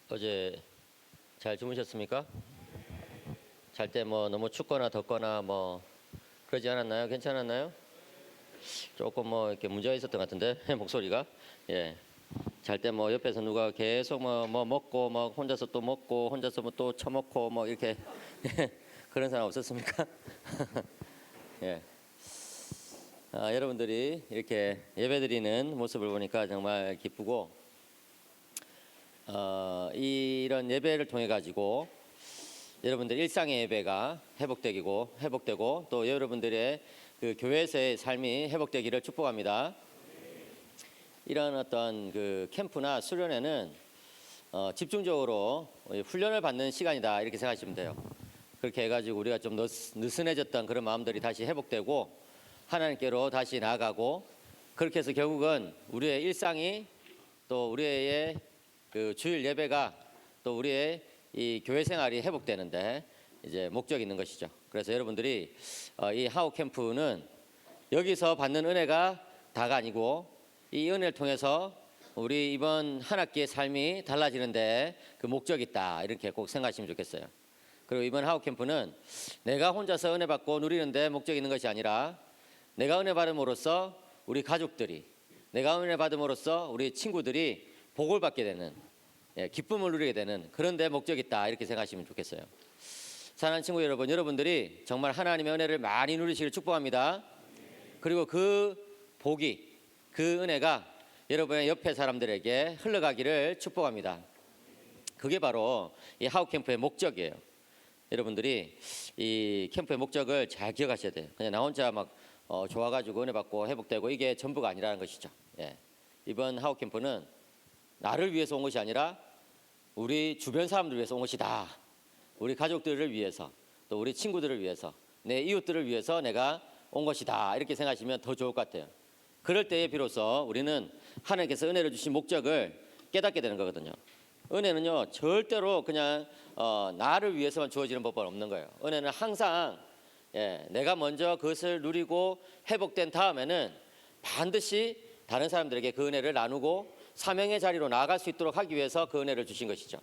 어제 잘 주무셨습니까? 잘 때 뭐 너무 춥거나 덥거나 뭐 그러지 않았나요? 괜찮았나요? 조금 뭐 이렇게 문제가 있었던 것 같은데 목소리가. 예. 잘 때 뭐 옆에서 누가 계속 뭐 먹고 뭐 혼자서 또 먹고 혼자서 뭐 또 처먹고 뭐 이렇게 그런 사람 없었습니까? 예. 여러분들이 이렇게 예배드리는 모습을 보니까 정말 기쁘고 이런 예배를 통해 가지고 여러분들 일상의 예배가 회복되고 또 여러분들의 그 교회에서의 삶이 회복되기를 축복합니다. 이런 어떤 그 캠프나 수련회는 집중적으로 훈련을 받는 시간이다 이렇게 생각하시면 돼요. 그렇게 해가지고 우리가 좀 느슨해졌던 그런 마음들이 다시 회복되고 하나님께로 다시 나아가고 그렇게 해서 결국은 우리의 일상이 또 우리의 그 주일 예배가 또 우리의 이 교회 생활이 회복되는데 이제 목적이 있는 것이죠. 그래서 여러분들이 이 하우 캠프는 여기서 받는 은혜가 다가 아니고 이 은혜를 통해서 우리 이번 한 학기의 삶이 달라지는데 그 목적이 있다 이렇게 꼭 생각하시면 좋겠어요. 그리고 이번 하우 캠프는 내가 혼자서 은혜 받고 누리는데 목적이 있는 것이 아니라 내가 은혜 받음으로써 우리 가족들이 내가 은혜 받음으로써 우리 친구들이 복을 받게 되는 기쁨을 누리게 되는 그런 데 목적이 있다 이렇게 생각하시면 좋겠어요. 사랑하는 친구 여러분, 여러분들이 정말 하나님의 은혜를 많이 누리시기를 축복합니다. 그리고 그 복이 그 은혜가 여러분의 옆에 사람들에게 흘러가기를 축복합니다. 그게 바로 이 하우 캠프의 목적이에요. 여러분들이 이 캠프의 목적을 잘 기억하셔야 돼요. 그냥 나 혼자 막 좋아가지고 은혜 받고 회복되고 이게 전부가 아니라는 것이죠. 이번 하우 캠프는 나를 위해서 온 것이 아니라 우리 주변 사람들을 위해서 온 것이다. 우리 가족들을 위해서 또 우리 친구들을 위해서 내 이웃들을 위해서 내가 온 것이다 이렇게 생각하시면 더 좋을 것 같아요. 그럴 때에 비로소 우리는 하나님께서 은혜를 주신 목적을 깨닫게 되는 거거든요. 은혜는요 절대로 그냥 나를 위해서만 주어지는 법은 없는 거예요. 은혜는 항상 내가 먼저 그것을 누리고 회복된 다음에는 반드시 다른 사람들에게 그 은혜를 나누고 사명의 자리로 나아갈 수 있도록 하기 위해서 그 은혜를 주신 것이죠.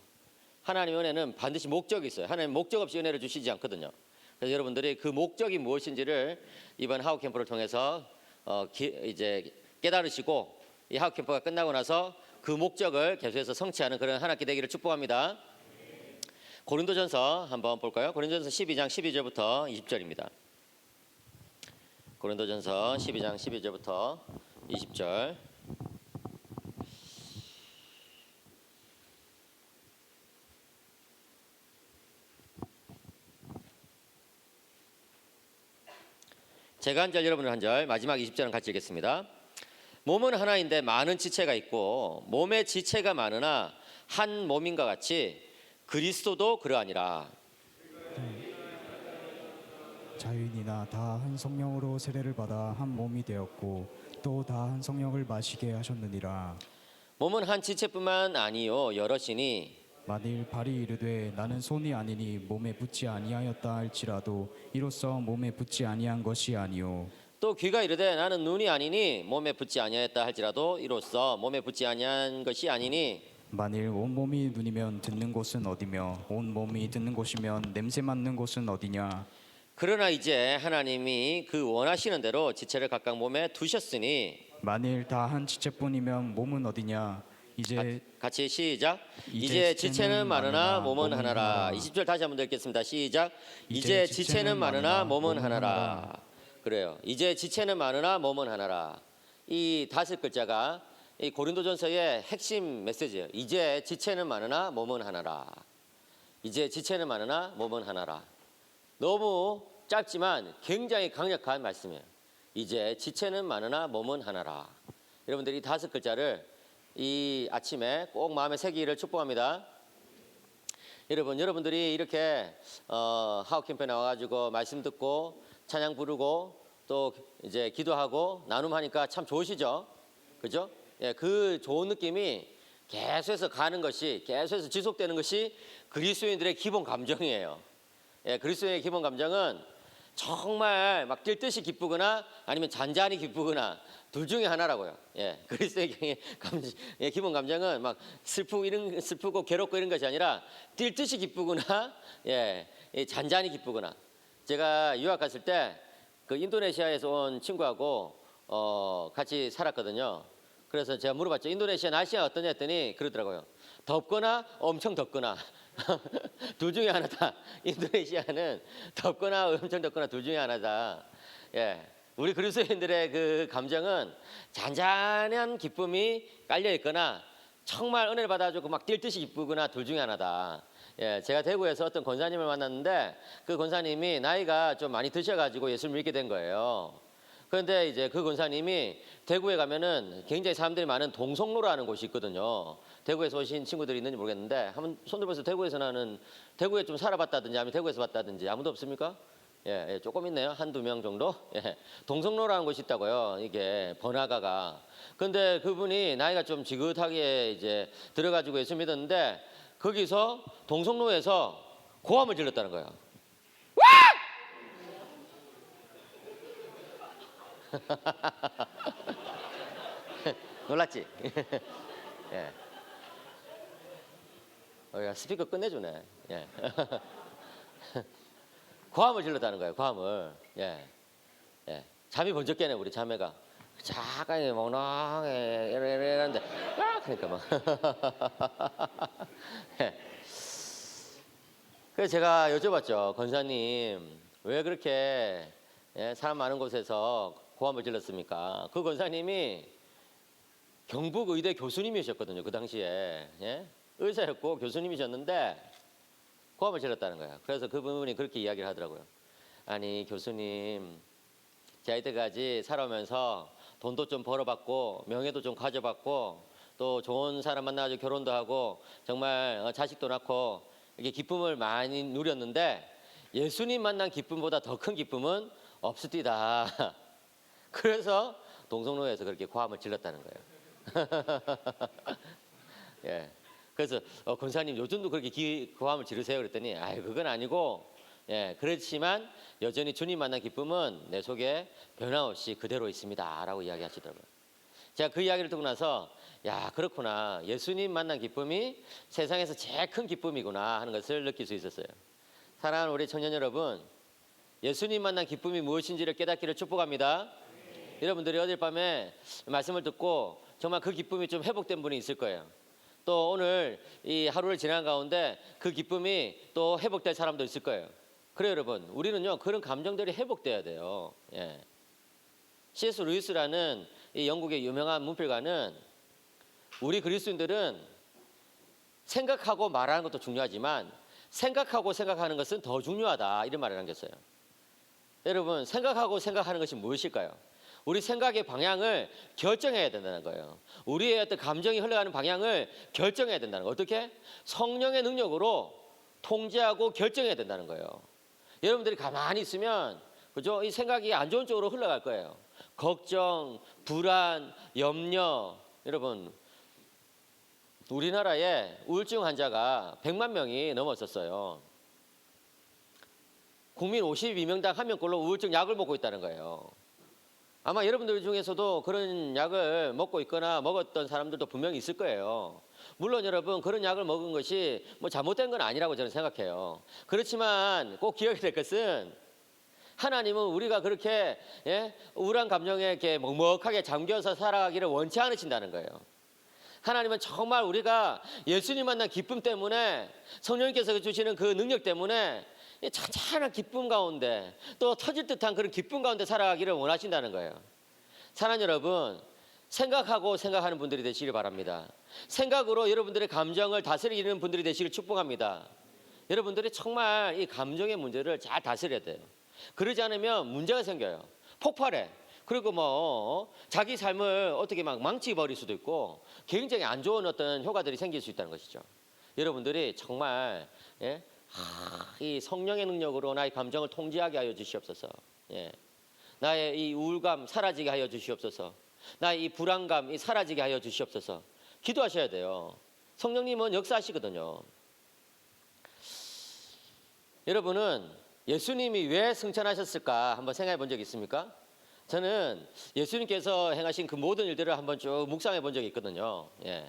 하나님의 은혜는 반드시 목적이 있어요. 하나님 목적 없이 은혜를 주시지 않거든요. 그래서 여러분들이 그 목적이 무엇인지를 이번 하우 캠프를 통해서 이제 깨달으시고 이 하우 캠프가 끝나고 나서 그 목적을 계속해서 성취하는 그런 한 학기 되기를 축복합니다. 고린도전서 한번 볼까요? 고린도전서 12장 12절부터 20절입니다. 고린도전서 12장 12절부터 20절. 제가 한 절 여러분은 한 절 마지막 20절은 같이 읽겠습니다. 몸은 하나인데 많은 지체가 있고 몸의 지체가 많으나 한 몸인과 같이 그리스도도 그러하니라. 자유인이나 다 한 성령으로 세례를 받아 한 몸이 되었고 또 다 한 성령을 마시게 하셨느니라. 몸은 한 지체뿐만 아니요 여럿이니 만일 발이 이르되 나는 손이 아니니 몸에 붙지 아니하였다 할지라도 이로써 몸에 붙지 아니한 것이 아니요 또 귀가 이르되 나는 눈이 아니니 몸에 붙지 아니하였다 할지라도 이로써 몸에 붙지 아니한 것이 아니니 만일 온 몸이 눈이면 듣는 곳은 어디며 온 몸이 듣는 곳이면 냄새 맡는 곳은 어디냐. 그러나 이제 하나님이 그 원하시는 대로 지체를 각각 몸에 두셨으니 만일 다 한 지체뿐이면 몸은 어디냐. 이제 같이 시작. 이제 지체는 많으나 몸은 하나라. 20절 다시 한번 읽겠습니다. 시작. 이제 지체는 많으나 몸은 하나라. 그래요. 이제 지체는 많으나 몸은 하나라. 이 5글자가 이 고린도전서의 핵심 메시지예요. 이제 지체는 많으나 몸은 하나라. 이제 지체는 많으나 몸은 하나라. 너무 짧지만 굉장히 강력한 말씀이에요. 이제 지체는 많으나 몸은 하나라. 여러분들이 이 5글자를 이 아침에 꼭 마음에 새기기를 축복합니다. 여러분들이 이렇게 하우 캠프에 나와가지고 말씀 듣고 찬양 부르고 또 이제 기도하고 나눔하니까 참 좋으시죠? 그죠? 그 좋은 느낌이 계속해서 가는 것이 계속해서 지속되는 것이 그리스도인들의 기본 감정이에요. 그리스도인의 기본 감정은 정말 막 뛸 듯이 기쁘거나 아니면 잔잔히 기쁘거나 둘 중에 하나라고요. 예, 그리스도의 기본 감정은 막 슬프고 괴롭고 이런 것이 아니라 뛸 듯이 기쁘거나 예, 잔잔히 기쁘거나. 제가 유학 갔을 때 그 인도네시아에서 온 친구하고 같이 살았거든요. 그래서 제가 물어봤죠. 인도네시아 날씨가 어떠냐 했더니 그러더라고요. 덥거나 엄청 덥거나 둘 중에 하나다. 인도네시아는 덥거나 엄청 덥거나 둘 중에 하나다. 예, 우리 그리스도인들의 그 감정은 잔잔한 기쁨이 깔려 있거나 정말 은혜를 받아주고 막 뛸 듯이 기쁘거나 둘 중에 하나다. 예, 제가 대구에서 어떤 권사님을 만났는데 그 권사님이 나이가 좀 많이 드셔가지고 예수를 믿게 된 거예요. 그런데 이제 그 권사님이 대구에 가면은 굉장히 사람들이 많은 동성로라는 곳이 있거든요. 대구에서 오신 친구들이 있는지 모르겠는데 한번 손 들어서 대구에서 나는 대구에 좀 살아봤다든지 아니면 대구에서 봤다든지 아무도 없습니까? 예, 조금 있네요. 한두 명 정도? 예, 동성로라는 곳이 있다고요. 이게 번화가가. 근데 그분이 나이가 좀 지긋하게 이제 들어가지고 예수 믿었는데 거기서 동성로에서 고함을 질렀다는 거예요. 놀랐지? 예. 야, 스피커 끝내주네. 예. 고함을 질렀다는 거예요. 고함을. 예. 예. 잠이 번쩍 깨네 우리 자매가. 잠깐 멍랑해 이러는데 그러니까 막. 예. 그래서 제가 여쭤봤죠. 권사님 왜 그렇게 사람 많은 곳에서 고함을 질렀습니까? 그 권사님이 경북 의대 교수님이셨거든요. 그 당시에. 예? 의사였고 교수님이셨는데 고함을 질렀다는 거예요. 그래서 그분이 그렇게 이야기를 하더라고요. 아니 교수님 제가 이때까지 살아오면서 돈도 좀 벌어봤고 명예도 좀 가져봤고 또 좋은 사람 만나가지고 결혼도 하고 정말 자식도 낳고 이렇게 기쁨을 많이 누렸는데 예수님 만난 기쁨보다 더 큰 기쁨은 없으리다. 그래서 동성로에서 그렇게 고함을 질렀다는 거예요. 예. 그래서 권사님 요즘도 그렇게 고함을 지르세요 그랬더니 아이 그건 아니고 예 그렇지만 여전히 주님 만난 기쁨은 내 속에 변함없이 그대로 있습니다라고 이야기하시더라고요. 제가 그 이야기를 듣고 나서 야 그렇구나 예수님 만난 기쁨이 세상에서 제일 큰 기쁨이구나 하는 것을 느낄 수 있었어요. 사랑하는 우리 청년 여러분, 예수님 만난 기쁨이 무엇인지를 깨닫기를 축복합니다. 여러분들이 어젯 밤에 말씀을 듣고 정말 그 기쁨이 좀 회복된 분이 있을 거예요. 또 오늘 이 하루를 지난 가운데 그 기쁨이 또 회복될 사람도 있을 거예요. 그래요 여러분, 우리는요 그런 감정들이 회복돼야 돼요. 예. C.S. 루이스라는 이 영국의 유명한 문필가는 우리 그리스도인들은 생각하고 말하는 것도 중요하지만 생각하고 생각하는 것은 더 중요하다 이런 말을 남겼어요. 여러분 생각하고 생각하는 것이 무엇일까요? 우리 생각의 방향을 결정해야 된다는 거예요. 우리의 어떤 감정이 흘러가는 방향을 결정해야 된다는 거예요. 어떻게? 성령의 능력으로 통제하고 결정해야 된다는 거예요. 여러분들이 가만히 있으면 그죠? 이 생각이 안 좋은 쪽으로 흘러갈 거예요. 걱정, 불안, 염려. 여러분 우리나라에 우울증 환자가 100만 명이 넘었었어요. 국민 52명당 1명꼴로 우울증 약을 먹고 있다는 거예요. 아마 여러분들 중에서도 그런 약을 먹고 있거나 먹었던 사람들도 분명히 있을 거예요. 물론 여러분 그런 약을 먹은 것이 뭐 잘못된 건 아니라고 저는 생각해요. 그렇지만 꼭 기억해야 될 것은 하나님은 우리가 그렇게 우울한 감정에 이렇게 먹먹하게 잠겨서 살아가기를 원치 않으신다는 거예요. 하나님은 정말 우리가 예수님 만난 기쁨 때문에 성령님께서 주시는 그 능력 때문에 찬찬한 기쁨 가운데 또 터질 듯한 그런 기쁨 가운데 살아가기를 원하신다는 거예요. 사랑하는 여러분, 생각하고 생각하는 분들이 되시길 바랍니다. 생각으로 여러분들의 감정을 다스리는 분들이 되시길 축복합니다. 여러분들이 정말 이 감정의 문제를 잘 다스려야 돼요. 그러지 않으면 문제가 생겨요. 폭발해. 그리고 뭐 자기 삶을 어떻게 막 망치버릴 수도 있고 굉장히 안 좋은 어떤 효과들이 생길 수 있다는 것이죠. 여러분들이 정말 이 성령의 능력으로 나의 감정을 통제하게 하여 주시옵소서. 나의 이 우울감 사라지게 하여 주시옵소서. 나의 이 불안감 사라지게 하여 주시옵소서. 기도하셔야 돼요. 성령님은 역사하시거든요. 여러분은 예수님이 왜 승천하셨을까 한번 생각해 본 적 있습니까? 저는 예수님께서 행하신 그 모든 일들을 한번 쭉 묵상해 본 적이 있거든요. 예.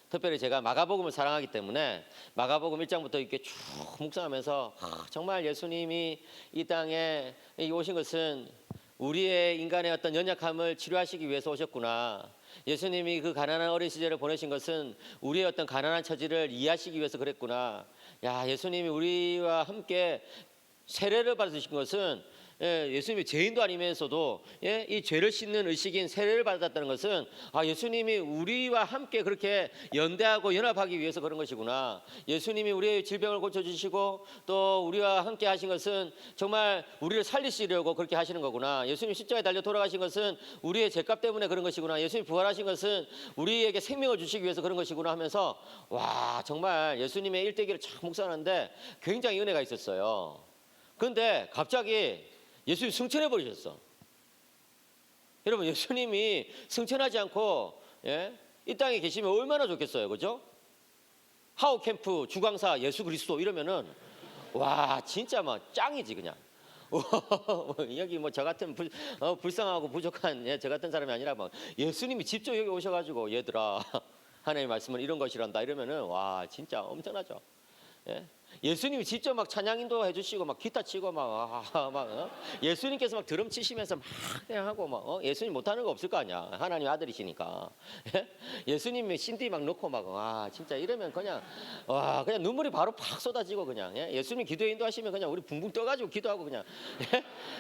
특별히 제가 마가복음을 사랑하기 때문에 마가복음 1장부터 이렇게 쭉 묵상하면서 정말 예수님이 이 땅에 오신 것은 우리의 인간의 어떤 연약함을 치료하시기 위해서 오셨구나. 예수님이 그 가난한 어린 시절을 보내신 것은 우리의 어떤 가난한 처지를 이해하시기 위해서 그랬구나. 야, 예수님이 우리와 함께 세례를 받으신 것은 예수님이 죄인도 아니면서도 이 죄를 씻는 의식인 세례를 받았다는 것은 예수님이 우리와 함께 그렇게 연대하고 연합하기 위해서 그런 것이구나. 예수님이 우리의 질병을 고쳐주시고 또 우리와 함께 하신 것은 정말 우리를 살리시려고 그렇게 하시는 거구나. 예수님 십자가에 달려 돌아가신 것은 우리의 죄값 때문에 그런 것이구나. 예수님 부활하신 것은 우리에게 생명을 주시기 위해서 그런 것이구나 하면서 와, 정말 예수님의 일대기를 참 묵상하는데 굉장히 은혜가 있었어요. 그런데 갑자기 예수님이 승천해 버리셨어. 여러분, 예수님이 승천하지 않고 이 땅에 계시면 얼마나 좋겠어요, 그죠? 하우 캠프 주강사 예수 그리스도 이러면은 와, 진짜 막 짱이지 그냥. 여기 뭐 저 같은 불쌍하고 부족한 저 같은 사람이 아니라 막 예수님이 직접 여기 오셔가지고 얘들아 하나님의 말씀은 이런 것이란다 이러면은 와, 진짜 엄청나죠. 예수님이 직접 막 찬양인도 해주시고 막 기타 치고 예수님께서 막 드럼 치시면서 막 그냥 하고 막 예수님 못하는 거 없을 거 아니야. 하나님 아들이시니까. 예수님이 신디 막 넣고 막 진짜 이러면 그냥 그냥 눈물이 바로 팍 쏟아지고 그냥 예수님 기도에 인도하시면 그냥 우리 붕붕 떠가지고 기도하고 그냥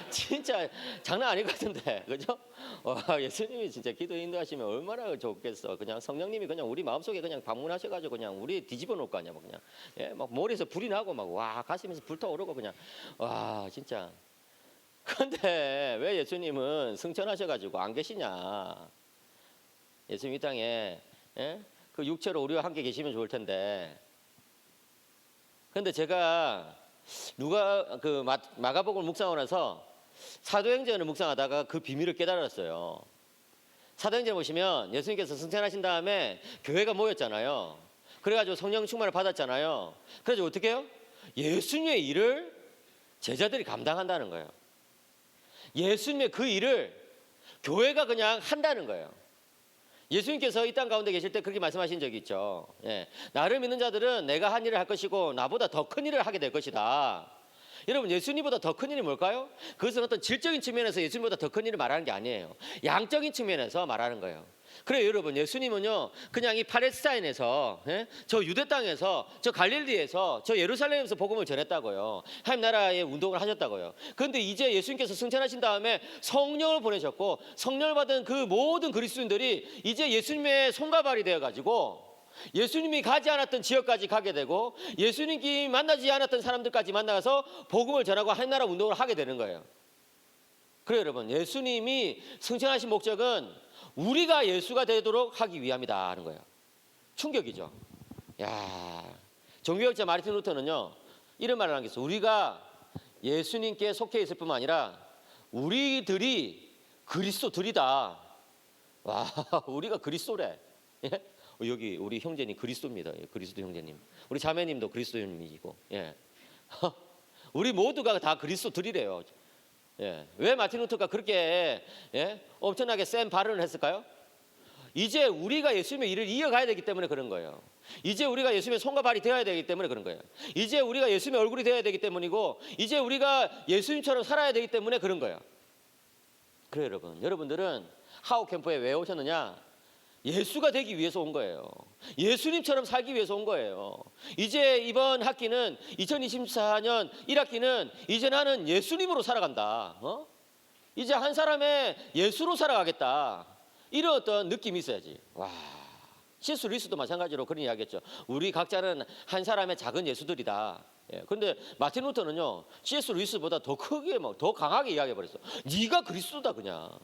진짜 장난 아닐 것 같은데 그죠? 예수님이 진짜 기도에 인도하시면 얼마나 좋겠어. 그냥 성령님이 그냥 우리 마음속에 그냥 방문하셔가지고 그냥 우리 뒤집어 놓을 거 아니야. 뭐 그냥 막 머리에서 불이 나고 막 가슴에서 불타오르고 그냥 진짜. 그런데 왜 예수님은 승천하셔가지고 안 계시냐? 예수님 이 땅에 그 육체로 우리와 함께 계시면 좋을 텐데. 그런데 제가 그 마가복음을 묵상하고 나서 사도행전을 묵상하다가 그 비밀을 깨달았어요. 사도행전 보시면 예수님께서 승천하신 다음에 교회가 모였잖아요. 그래가지고 성령 충만을 받았잖아요. 그래서 어떻게 해요? 예수님의 일을 제자들이 감당한다는 거예요. 예수님의 그 일을 교회가 그냥 한다는 거예요. 예수님께서 이 땅 가운데 계실 때 그렇게 말씀하신 적이 있죠. 나를 믿는 자들은 내가 한 일을 할 것이고 나보다 더 큰 일을 하게 될 것이다. 여러분, 예수님보다 더 큰 일이 뭘까요? 그것은 어떤 질적인 측면에서 예수님보다 더 큰 일을 말하는 게 아니에요. 양적인 측면에서 말하는 거예요. 그래요, 여러분. 예수님은요 그냥 이 팔레스타인에서 저 유대 땅에서 저 갈릴리에서 저 예루살렘에서 복음을 전했다고요. 하나님 나라의 운동을 하셨다고요. 그런데 이제 예수님께서 승천하신 다음에 성령을 보내셨고 성령을 받은 그 모든 그리스도인들이 이제 예수님의 손과 발이 되어가지고 예수님이 가지 않았던 지역까지 가게 되고 예수님이 만나지 않았던 사람들까지 만나서 복음을 전하고 하나님 나라 운동을 하게 되는 거예요. 그래요, 여러분. 예수님이 승천하신 목적은 우리가 예수가 되도록 하기 위함이다 하는 거예요. 충격이죠. 종교학자 마르틴 루터는요 이런 말을 한 게 있어요. 우리가 예수님께 속해 있을 뿐만 아니라 우리들이 그리스도들이다. 와, 우리가 그리스도래. 여기 우리 형제님 그리스도입니다. 그리스도 형제님. 우리 자매님도 그리스도 형님이고. 우리 모두가 다 그리스도들이래요. 왜 마틴 루터가 그렇게 엄청나게 센 발언을 했을까요? 이제 우리가 예수님의 일을 이어가야 되기 때문에 그런 거예요. 이제 우리가 예수님의 손과 발이 되어야 되기 때문에 그런 거예요. 이제 우리가 예수님의 얼굴이 되어야 되기 때문이고 이제 우리가 예수님처럼 살아야 되기 때문에 그런 거예요. 그래요, 여러분. 여러분들은 하우 캠프에 왜 오셨느냐? 예수가 되기 위해서 온 거예요. 예수님처럼 살기 위해서 온 거예요. 이제 이번 학기는 2024년 1학기는 이제 나는 예수님으로 살아간다. 이제 한 사람의 예수로 살아가겠다. 이런 어떤 느낌이 있어야지. 와, C.S. 루이스도 마찬가지로 그런 이야기했죠. 우리 각자는 한 사람의 작은 예수들이다. 그런데 마틴 루터는요 C.S. 루이스보다 더 크게 더 강하게 이야기해버렸어. 네가 그리스도다 그냥.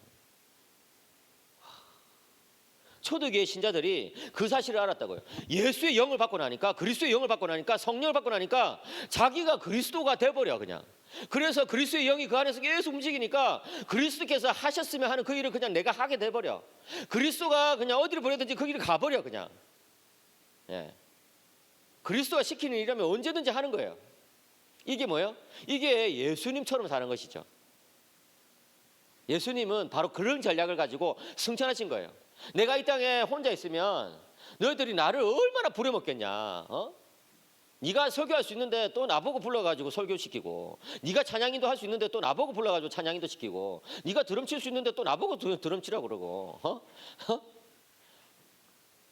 초대교회 신자들이 그 사실을 알았다고요. 예수의 영을 받고 나니까 그리스도의 영을 받고 나니까 성령을 받고 나니까 자기가 그리스도가 돼버려 그냥. 그래서 그리스도의 영이 그 안에서 계속 움직이니까 그리스도께서 하셨으면 하는 그 일을 그냥 내가 하게 돼버려. 그리스도가 그냥 어디를 보내든지 그 길을 가버려 그냥. 그리스도가 시키는 일이라면 언제든지 하는 거예요. 이게 뭐예요? 이게 예수님처럼 사는 것이죠. 예수님은 바로 그런 전략을 가지고 승천하신 거예요. 내가 이 땅에 혼자 있으면 너희들이 나를 얼마나 부려먹겠냐. 네가 설교할 수 있는데 또 나보고 불러가지고 설교시키고, 네가 찬양인도 할 수 있는데 또 나보고 불러가지고 찬양인도 시키고, 네가 드럼 칠 수 있는데 또 나보고 드럼 치라고 그러고,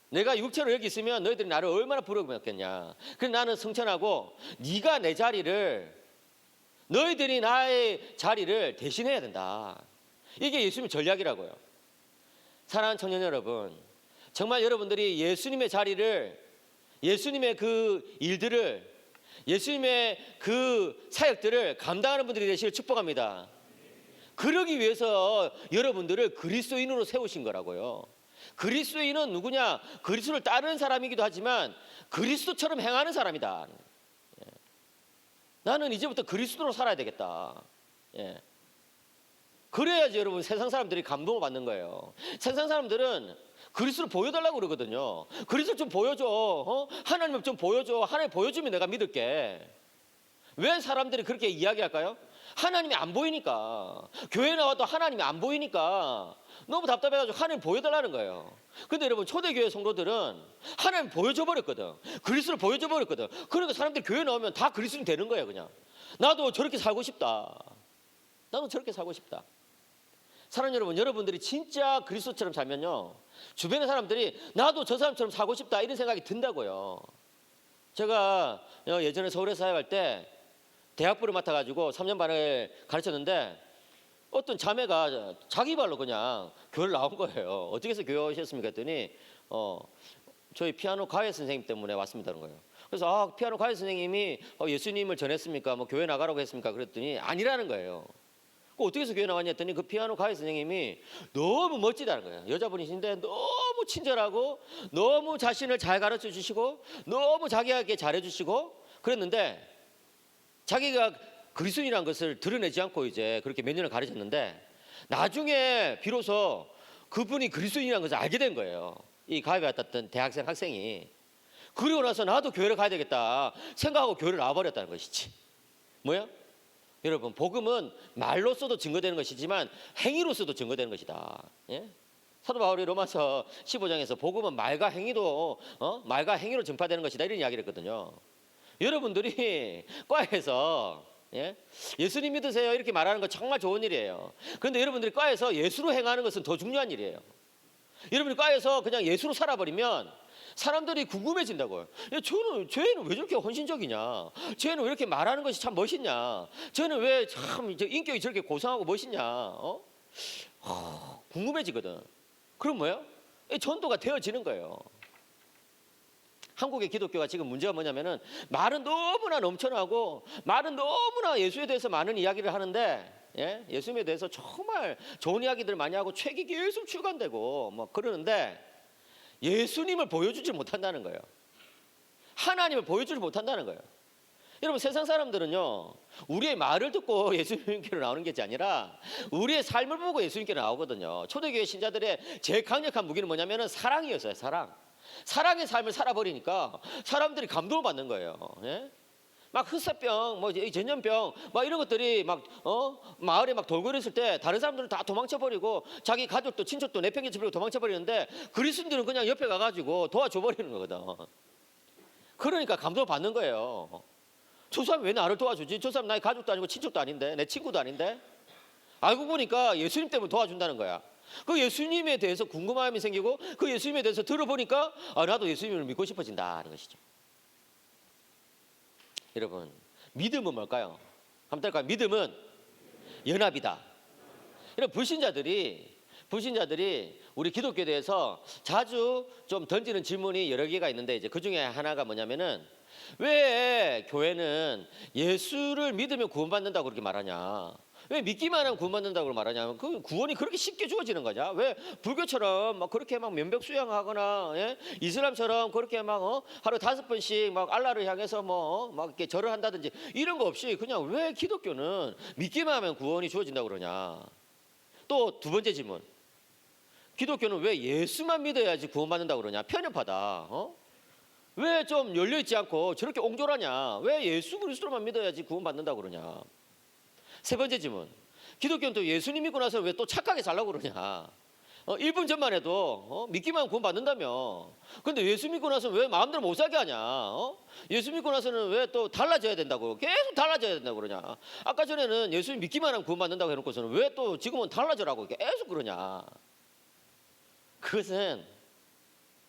내가 육체로 여기 있으면 너희들이 나를 얼마나 부려먹겠냐. 그래서 나는 승천하고 네가 내 자리를, 너희들이 나의 자리를 대신해야 된다. 이게 예수님의 전략이라고요. 사랑하는 청년 여러분, 정말 여러분들이 예수님의 자리를, 예수님의 그 일들을, 예수님의 그 사역들을 감당하는 분들이 되시길 축복합니다. 그러기 위해서 여러분들을 그리스도인으로 세우신 거라고요. 그리스도인은 누구냐? 그리스도를 따르는 사람이기도 하지만 그리스도처럼 행하는 사람이다. 나는 이제부터 그리스도로 살아야 되겠다. 그래야지 여러분 세상 사람들이 감동을 받는 거예요. 세상 사람들은 그리스도를 보여달라고 그러거든요. 그리스도 좀 보여줘. 하나님을 좀 보여줘. 하나님 보여주면 내가 믿을게. 왜 사람들이 그렇게 이야기할까요? 하나님이 안 보이니까. 교회 나와도 하나님이 안 보이니까 너무 답답해가지고 하나님 보여달라는 거예요. 근데 여러분 초대교회 성도들은 하나님 보여줘 버렸거든. 그리스도를 보여줘 버렸거든. 그러니까 사람들이 교회 나오면 다 그리스도인 되는 거예요. 그냥 나도 저렇게 살고 싶다. 나도 저렇게 살고 싶다. 사랑하는 여러분, 여러분들이 진짜 그리스도처럼 살면요, 주변의 사람들이 나도 저 사람처럼 살고 싶다 이런 생각이 든다고요. 제가 예전에 서울에 사역할 때 대학부를 맡아가지고 3년 반을 가르쳤는데 어떤 자매가 자기 발로 그냥 교회를 나온 거예요. 어떻게 해서 교회 오셨습니까 했더니 저희 피아노 가회 선생님 때문에 왔습니다는 거예요. 그래서 피아노 가회 선생님이 예수님을 전했습니까? 뭐 교회 나가라고 했습니까? 그랬더니 아니라는 거예요. 어떻게 해서 교회 나왔냐 했더니 그 피아노 가회 선생님이 너무 멋지다는 거예요. 여자분이신데 너무 친절하고 너무 자신을 잘 가르쳐 주시고 너무 자기에게 잘해 주시고 그랬는데, 자기가 그리스도인이라는 것을 드러내지 않고 이제 그렇게 몇 년을 가르쳤는데 나중에 비로소 그분이 그리스도인이라는 것을 알게 된 거예요. 이 가회에 왔던 대학생 학생이. 그리고 나서 나도 교회를 가야 되겠다 생각하고 교회를 나와버렸다는 것이지. 뭐야? 여러분, 복음은 말로써도 증거되는 것이지만 행위로써도 증거되는 것이다. 사도 바울이 로마서 15장에서 복음은 말과 행위도 말과 행위로 전파되는 것이다 이런 이야기를 했거든요. 여러분들이 과에서 예수님 믿으세요 이렇게 말하는 건 정말 좋은 일이에요. 그런데 여러분들이 과에서 예수로 행하는 것은 더 중요한 일이에요. 여러분이 과에서 그냥 예수로 살아버리면 사람들이 궁금해진다고요. 쟤는 왜 저렇게 헌신적이냐? 쟤는 왜 이렇게 말하는 것이 참 멋있냐? 쟤는 왜 참 인격이 저렇게 고상하고 멋있냐? 궁금해지거든. 그럼 뭐예요? 전도가 되어지는 거예요. 한국의 기독교가 지금 문제가 뭐냐면은 말은 너무나 넘쳐나고 말은 너무나 예수에 대해서 많은 이야기를 하는데 예수님에 대해서 정말 좋은 이야기들 많이 하고 책이 계속 출간되고 뭐 그러는데 예수님을 보여주지 못한다는 거예요. 하나님을 보여주지 못한다는 거예요. 여러분, 세상 사람들은요 우리의 말을 듣고 예수님께로 나오는 게 아니라 우리의 삶을 보고 예수님께로 나오거든요. 초대교회 신자들의 제일 강력한 무기는 뭐냐면은 사랑이었어요. 사랑의 삶을 살아버리니까 사람들이 감동을 받는 거예요. 막 흑사병, 뭐 전염병, 막 이런 것들이 막 마을에 막 돌고 있을 때 다른 사람들은 다 도망쳐버리고 자기 가족도 친척도 내팽개쳐버리고 도망쳐버리는데 그리스도인들은 그냥 옆에 가가지고 도와줘버리는 거거든. 그러니까 감동을 받는 거예요. 저 사람 왜 나를 도와주지? 저 사람 나의 가족도 아니고 친척도 아닌데, 내 친구도 아닌데. 알고 보니까 예수님 때문에 도와준다는 거야. 그 예수님에 대해서 궁금함이 생기고 그 예수님에 대해서 들어보니까 나도 예수님을 믿고 싶어진다는 것이죠. 여러분, 믿음은 뭘까요? 한번 딸까요? 믿음은 연합이다. 여러분, 불신자들이 우리 기독교에 대해서 자주 좀 던지는 질문이 여러 개가 있는데 이제 그 중에 하나가 뭐냐면은 왜 교회는 예수를 믿으면 구원받는다고 그렇게 말하냐? 왜 믿기만 하면 구원받는다고 말하냐면 그 구원이 그렇게 쉽게 주어지는 거냐? 왜 불교처럼 막 그렇게 막 면벽 수양하거나 이슬람처럼 그렇게 막 하루 5번씩 막 알라를 향해서 막 이렇게 절을 한다든지 이런 거 없이 그냥 왜 기독교는 믿기만 하면 구원이 주어진다고 그러냐? 또 두 번째 질문. 기독교는 왜 예수만 믿어야지 구원받는다고 그러냐? 편협하다. 왜 좀 열려 있지 않고 저렇게 옹졸하냐? 왜 예수 그리스도만 믿어야지 구원받는다고 그러냐? 세 번째 질문. 기독교는 또 예수님 믿고 나서 왜 또 착하게 살라고 그러냐? 1분 전만 해도 믿기만 구원받는다며. 근데 예수 믿고 나서 왜 마음대로 못 살게 하냐? 예수 믿고 나서는 왜 또 달라져야 된다고? 계속 달라져야 된다고 그러냐? 아까 전에는 예수 믿기만 하면 구원받는다고 해놓고서는 왜 또 지금은 달라져라고 계속 그러냐? 그것은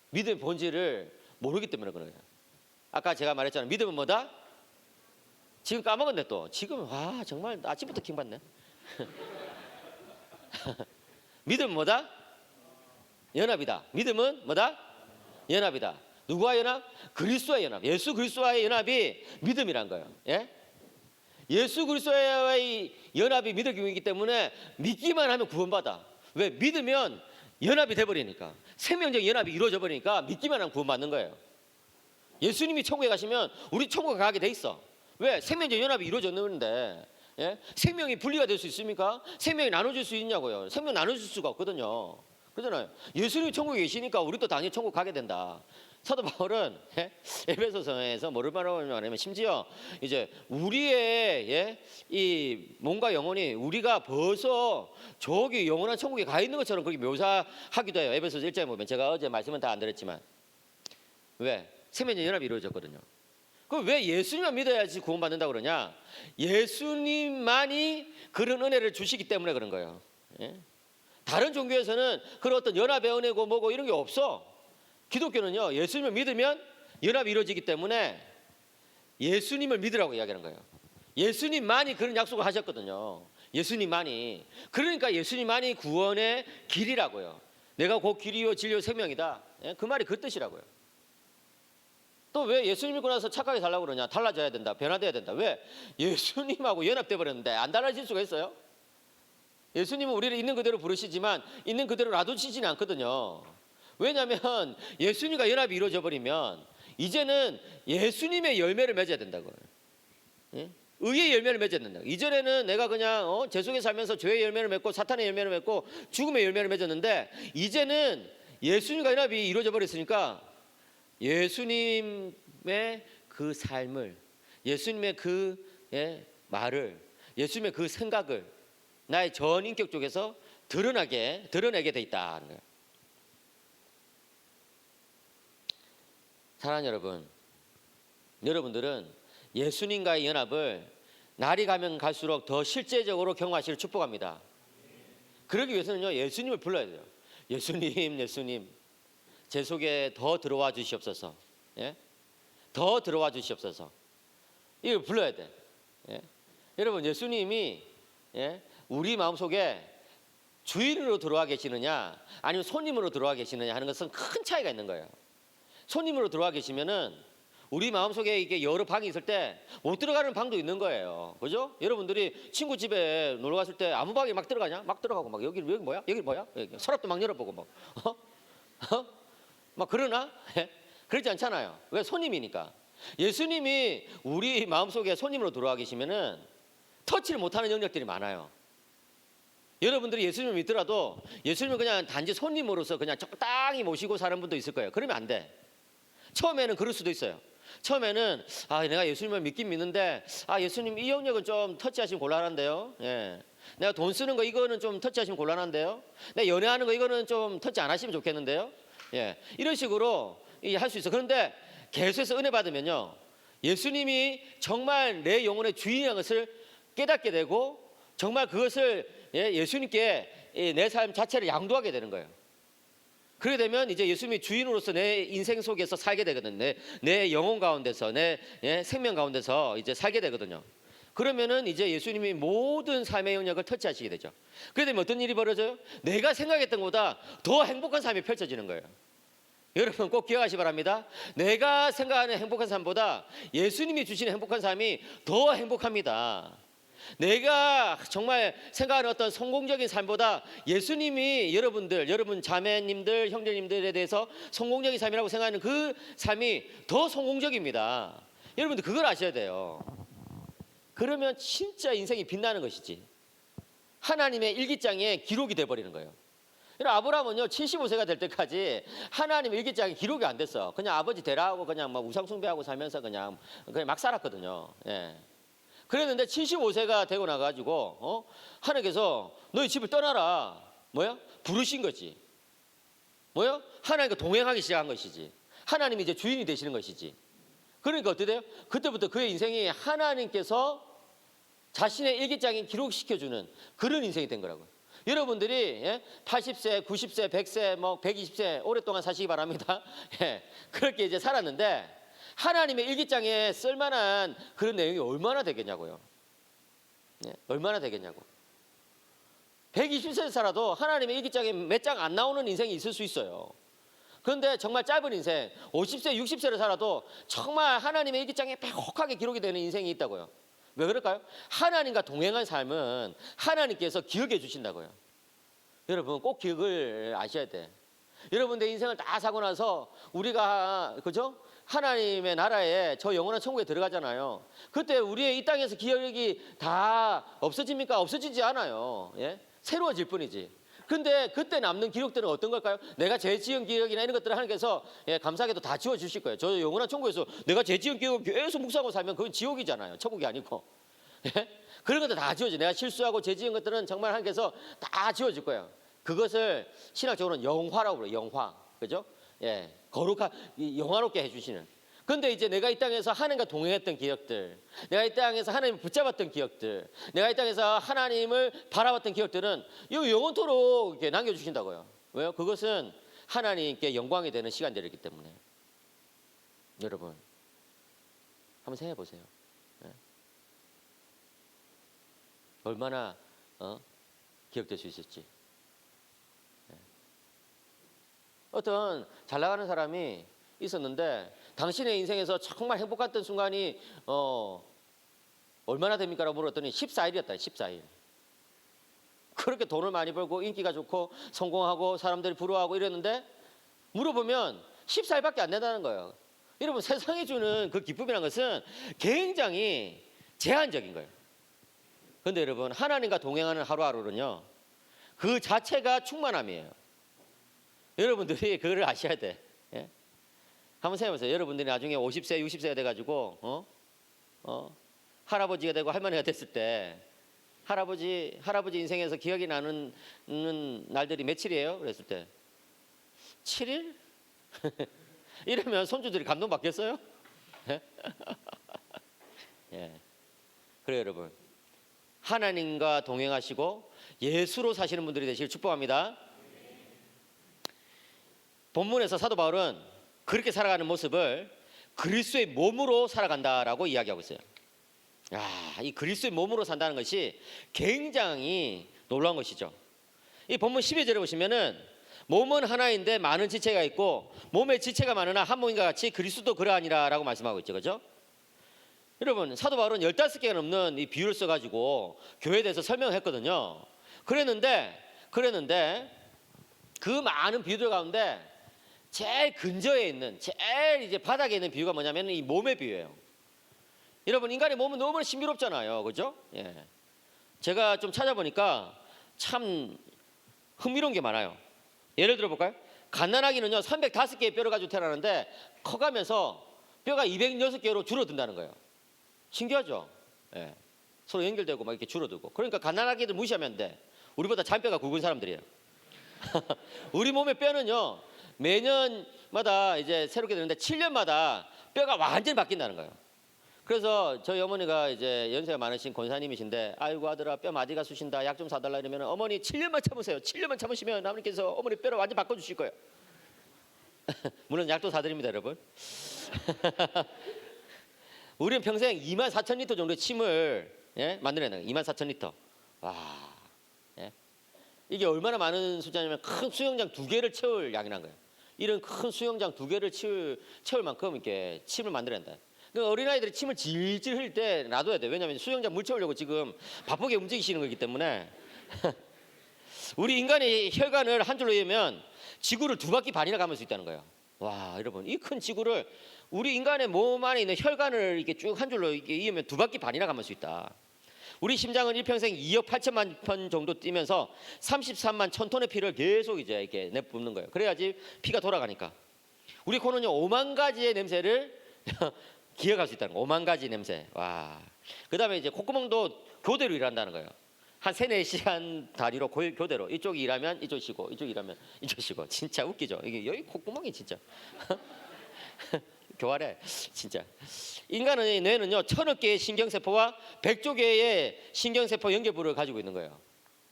믿음의 본질을 모르기 때문에 그래요. 아까 제가 말했잖아요. 믿음은 뭐다? 지금 까먹었네 또. 지금 와 정말 아침부터 킹받네. 믿음은 뭐다? 연합이다. 믿음은 뭐다? 연합이다. 누구와 연합? 그리스도와의 연합. 예수 그리스도와의 연합이 믿음이란 거예요. 예? 예수 그리스도와의 연합이 믿음이기 때문에 믿기만 하면 구원받아. 왜? 믿으면 연합이 돼버리니까. 생명적 연합이 이루어져 버리니까 믿기만 하면 구원받는 거예요. 예수님이 천국에 가시면 우리 천국에 가게 돼 있어. 왜? 생명적 연합이 이루어졌는데 예? 생명이 분리가 될 수 있습니까? 생명이 나눠질 수 있냐고요. 생명 나눠질 수가 없거든요. 그러잖아요. 예수님이 천국에 계시니까 우리도 당연히 천국 가게 된다. 사도 바울은 에베소서에서 뭐를 말하냐면 심지어 이제 우리의 이 몸과 영혼이 우리가 벌써 저기 영원한 천국에 가 있는 것처럼 그렇게 묘사하기도 해요. 에베소서 1장에 보면 제가 어제 말씀은 다 안 드렸지만 왜? 생명적 연합이 이루어졌거든요. 그럼 왜 예수님만 믿어야지 구원받는다고 그러냐? 예수님만이 그런 은혜를 주시기 때문에 그런 거예요. 예? 다른 종교에서는 그런 어떤 연합의 은혜고 뭐고 이런 게 없어. 기독교는요, 예수님을 믿으면 연합이 이루어지기 때문에 예수님을 믿으라고 이야기하는 거예요. 예수님만이 그런 약속을 하셨거든요. 예수님만이. 그러니까 예수님만이 구원의 길이라고요. 내가 곧 길이요 진리요 생명이다. 예? 그 말이 그 뜻이라고요. 또 왜 예수님 믿고 나서 착하게 살라고 그러냐? 달라져야 된다. 변화돼야 된다. 왜? 예수님하고 연합돼 버렸는데 안 달라질 수가 있어요? 예수님은 우리를 있는 그대로 부르시지만 있는 그대로 놔두시지는 않거든요. 왜냐하면 예수님과 연합이 이루어져 버리면 이제는 예수님의 열매를 맺어야 된다고요. 예? 의의 열매를 맺어야 된다. 이전에는 내가 그냥 죄 속에 살면서 죄의 열매를 맺고 사탄의 열매를 맺고 죽음의 열매를 맺었는데 이제는 예수님과 연합이 이루어져 버렸으니까 예수님의 그 삶을, 예수님의 그 말을, 예수님의 그 생각을 나의 전인격 쪽에서 드러내게 돼 있다는 거예요. 사랑하는 여러분, 여러분들은 예수님과의 연합을 날이 가면 갈수록 더 실제적으로 경험하시기를 축복합니다. 그러기 위해서는요, 예수님을 불러야 돼요. 예수님, 제 속에 더 들어와 주시옵소서. 예? 더 들어와 주시옵소서. 이걸 불러야 돼. 예? 여러분, 예수님이 우리 마음속에 주인으로 들어와 계시느냐 아니면 손님으로 들어와 계시느냐 하는 것은 큰 차이가 있는 거예요. 손님으로 들어와 계시면은 우리 마음속에 이게 여러 방이 있을 때 못 들어가는 방도 있는 거예요. 그죠? 여러분들이 친구 집에 놀러 갔을 때 아무 방에 막 들어가냐? 막 들어가고 막 여기 뭐야? 여기 뭐야? 여기 서랍도 막 열어보고 막 막 그러나? 그렇지 않잖아요. 왜? 손님이니까. 예수님이 우리 마음속에 손님으로 들어와 계시면은 터치를 못하는 영역들이 많아요. 여러분들이 예수님을 믿더라도 예수님을 그냥 단지 손님으로서 그냥 적당히 모시고 사는 분도 있을 거예요. 그러면 안 돼. 처음에는 그럴 수도 있어요. 처음에는 내가 예수님을 믿긴 믿는데 예수님 이 영역은 좀 터치하시면 곤란한데요. 예. 내가 돈 쓰는 거 이거는 좀 터치하시면 곤란한데요. 내가 연애하는 거 이거는 좀 터치 안 하시면 좋겠는데요. 예. 이런 식으로 할 수 있어. 그런데 계속해서 은혜 받으면요, 예수님이 정말 내 영혼의 주인이라는 것을 깨닫게 되고 정말 그것을 예수님께 내 삶 자체를 양도하게 되는 거예요. 그렇게 되면 이제 예수님이 주인으로서 내 인생 속에서 살게 되거든요. 내 영혼 가운데서, 내 생명 가운데서 이제 살게 되거든요. 그러면은 이제 예수님이 모든 삶의 영역을 터치하시게 되죠. 그렇게 되면 어떤 일이 벌어져요? 내가 생각했던 것보다 더 행복한 삶이 펼쳐지는 거예요. 여러분 꼭 기억하시기 바랍니다. 내가 생각하는 행복한 삶보다 예수님이 주시는 행복한 삶이 더 행복합니다. 내가 정말 생각하는 어떤 성공적인 삶보다 예수님이 여러분 자매님들, 형제님들에 대해서 성공적인 삶이라고 생각하는 그 삶이 더 성공적입니다. 여러분들 그걸 아셔야 돼요. 그러면 진짜 인생이 빛나는 것이지. 하나님의 일기장에 기록이 돼버리는 거예요. 아브라함은요 75세가 될 때까지 하나님 일기장에 기록이 안 됐어. 그냥 아버지 되라고 그냥 막 우상 숭배하고 살면서 그냥 막 살았거든요. 예. 그랬는데 75세가 되고 나가지고 하나님께서 너희 집을 떠나라. 뭐야? 부르신 거지. 뭐야? 하나님과 동행하기 시작한 것이지. 하나님이 이제 주인이 되시는 것이지. 그러니까 어떻게 돼요? 그때부터 그의 인생이 하나님께서 자신의 일기장에 기록시켜주는 그런 인생이 된 거라고요. 여러분들이 80세, 90세, 100세, 뭐 120세 오랫동안 사시기 바랍니다. 그렇게 이제 살았는데 하나님의 일기장에 쓸만한 그런 내용이 얼마나 되겠냐고요. 얼마나 되겠냐고. 120세 살아도 하나님의 일기장에 몇 장 안 나오는 인생이 있을 수 있어요. 그런데 정말 짧은 인생 50세, 60세를 살아도 정말 하나님의 일기장에 빼곡하게 기록이 되는 인생이 있다고요. 왜 그럴까요? 하나님과 동행한 삶은 하나님께서 기억해 주신다고요. 여러분 꼭 기억을 아셔야 돼. 여러분들 인생을 다 사고 나서 우리가 그죠? 하나님의 나라에 저 영원한 천국에 들어가잖아요. 그때 우리의 이 땅에서 기억이 다 없어집니까? 없어지지 않아요. 새로워질 뿐이지. 근데 그때 남는 기록들은 어떤 걸까요? 내가 죄 지은 기억이나 이런 것들을 하나님께서 감사하게도 다 지워주실 거예요. 저 영원한 천국에서 내가 죄 지은 기억을 계속 묵상하고 살면 그건 지옥이잖아요. 천국이 아니고. 그런 것들 다 지워져. 내가 실수하고 죄 지은 것들은 정말 하나님께서 다 지워줄 거예요. 그것을 신학적으로는 영화라고 그래요. 영화. 그죠? 거룩한, 영화롭게 해주시는. 근데 이제 내가 이 땅에서 하나님과 동행했던 기억들, 내가 이 땅에서 하나님을 붙잡았던 기억들, 내가 이 땅에서 하나님을 바라봤던 기억들은 이 영원토록 이렇게 남겨주신다고요. 왜요? 그것은 하나님께 영광이 되는 시간들이기 때문에. 여러분, 한번 생각해 보세요. 얼마나 기억될 수 있을지. 어떤 잘 나가는 사람이 있었는데 당신의 인생에서 정말 행복했던 순간이 얼마나 됩니까? 라고 물었더니 14일이었다. 14일. 그렇게 돈을 많이 벌고 인기가 좋고 성공하고 사람들이 부러워하고 이랬는데 물어보면 14일밖에 안 된다는 거예요. 여러분 세상이 주는 그 기쁨이라는 것은 굉장히 제한적인 거예요. 그런데 여러분 하나님과 동행하는 하루하루는요. 그 자체가 충만함이에요. 여러분들이 그걸 아셔야 돼. 한번 생각해보세요. 여러분들이 나중에 50세, 60세가 돼가지고 할아버지가 되고 할머니가 됐을 때 할아버지 인생에서 기억이 나는 날들이 며칠이에요? 그랬을 때 7일? 이러면 손주들이 감동받겠어요? 그래요 여러분. 하나님과 동행하시고 예수로 사시는 분들이 되시길 축복합니다. 본문에서 사도 바울은 그렇게 살아가는 모습을 그리스도의 몸으로 살아간다라고 이야기하고 있어요. 이 그리스도의 몸으로 산다는 것이 굉장히 놀라운 것이죠. 이 본문 12절에 보시면은 몸은 하나인데 많은 지체가 있고 몸의 지체가 많으나 한 몸인과 같이 그리스도도 그러하니라라고 말씀하고 있죠. 그죠? 여러분 사도 바울은 15개가 넘는 이 비유를 써가지고 교회에 대해서 설명했거든요. 그랬는데 그 많은 비유들 가운데 제일 근저에 있는 제일 이제 바닥에 있는 비유가 뭐냐면 이 몸의 비유예요. 여러분 인간의 몸은 너무 신비롭잖아요. 그죠? 제가 좀 찾아보니까 참 흥미로운 게 많아요. 예를 들어 볼까요? 갓난아기는요 305개의 뼈를 가지고 태어나는데 커가면서 뼈가 206개로 줄어든다는 거예요. 신기하죠? 서로 연결되고 막 이렇게 줄어들고. 그러니까 갓난아기들 무시하면 안 돼. 우리보다 잔뼈가 굵은 사람들이에요. 우리 몸의 뼈는요 매년마다 이제 새롭게 되는데 7년마다 뼈가 완전히 바뀐다는 거예요. 그래서 저희 어머니가 이제 연세가 많으신 권사님이신데 아이고 아들아 뼈 마디가 쑤신다 약 좀 사달라 이러면 어머니 7년만 참으세요. 7년만 참으시면 하나님께서 어머니 뼈를 완전 바꿔주실 거예요. 물론 약도 사드립니다 여러분. 우리는 평생 24,000리터 정도의 침을 만들어내는 거예요. 24,000리터. 와, 이게 얼마나 많은 숫자냐면 큰 수영장 2개를 채울 양이란 거예요. 이런 큰 수영장 2개를 채울 만큼 이렇게 침을 만들어낸다. 그러니까 어린아이들이 침을 질질 흘릴 때 놔둬야 돼. 왜냐하면 수영장 물 채우려고 지금 바쁘게 움직이시는 거기 때문에. 우리 인간의 혈관을 한 줄로 이으면 지구를 2바퀴 반이나 감을 수 있다는 거예요. 와, 여러분 이 큰 지구를 우리 인간의 몸 안에 있는 혈관을 이렇게 쭉 한 줄로 이렇게 이으면 2바퀴 반이나 감을 수 있다. 우리 심장은 일평생 2억 8천만 번 정도 뛰면서 33만 1,000톤의 피를 계속 이제 이렇게 내뿜는 거예요. 그래야지 피가 돌아가니까. 우리 코는요 5만 가지의 냄새를 기억할 수 있다는 거. 5만 가지 냄새. 와. 그다음에 이제 콧구멍도 교대로 일한다는 거예요. 한 3-4시간 단위로 교대로 이쪽 일하면 이쪽 쉬고 이쪽 일하면 이쪽 쉬고. 진짜 웃기죠. 이게 여기 콧구멍이 진짜 교활해 진짜. 인간의 뇌는요 1,000억 개의 신경세포와 100조 개의 신경세포 연결부를 가지고 있는 거예요.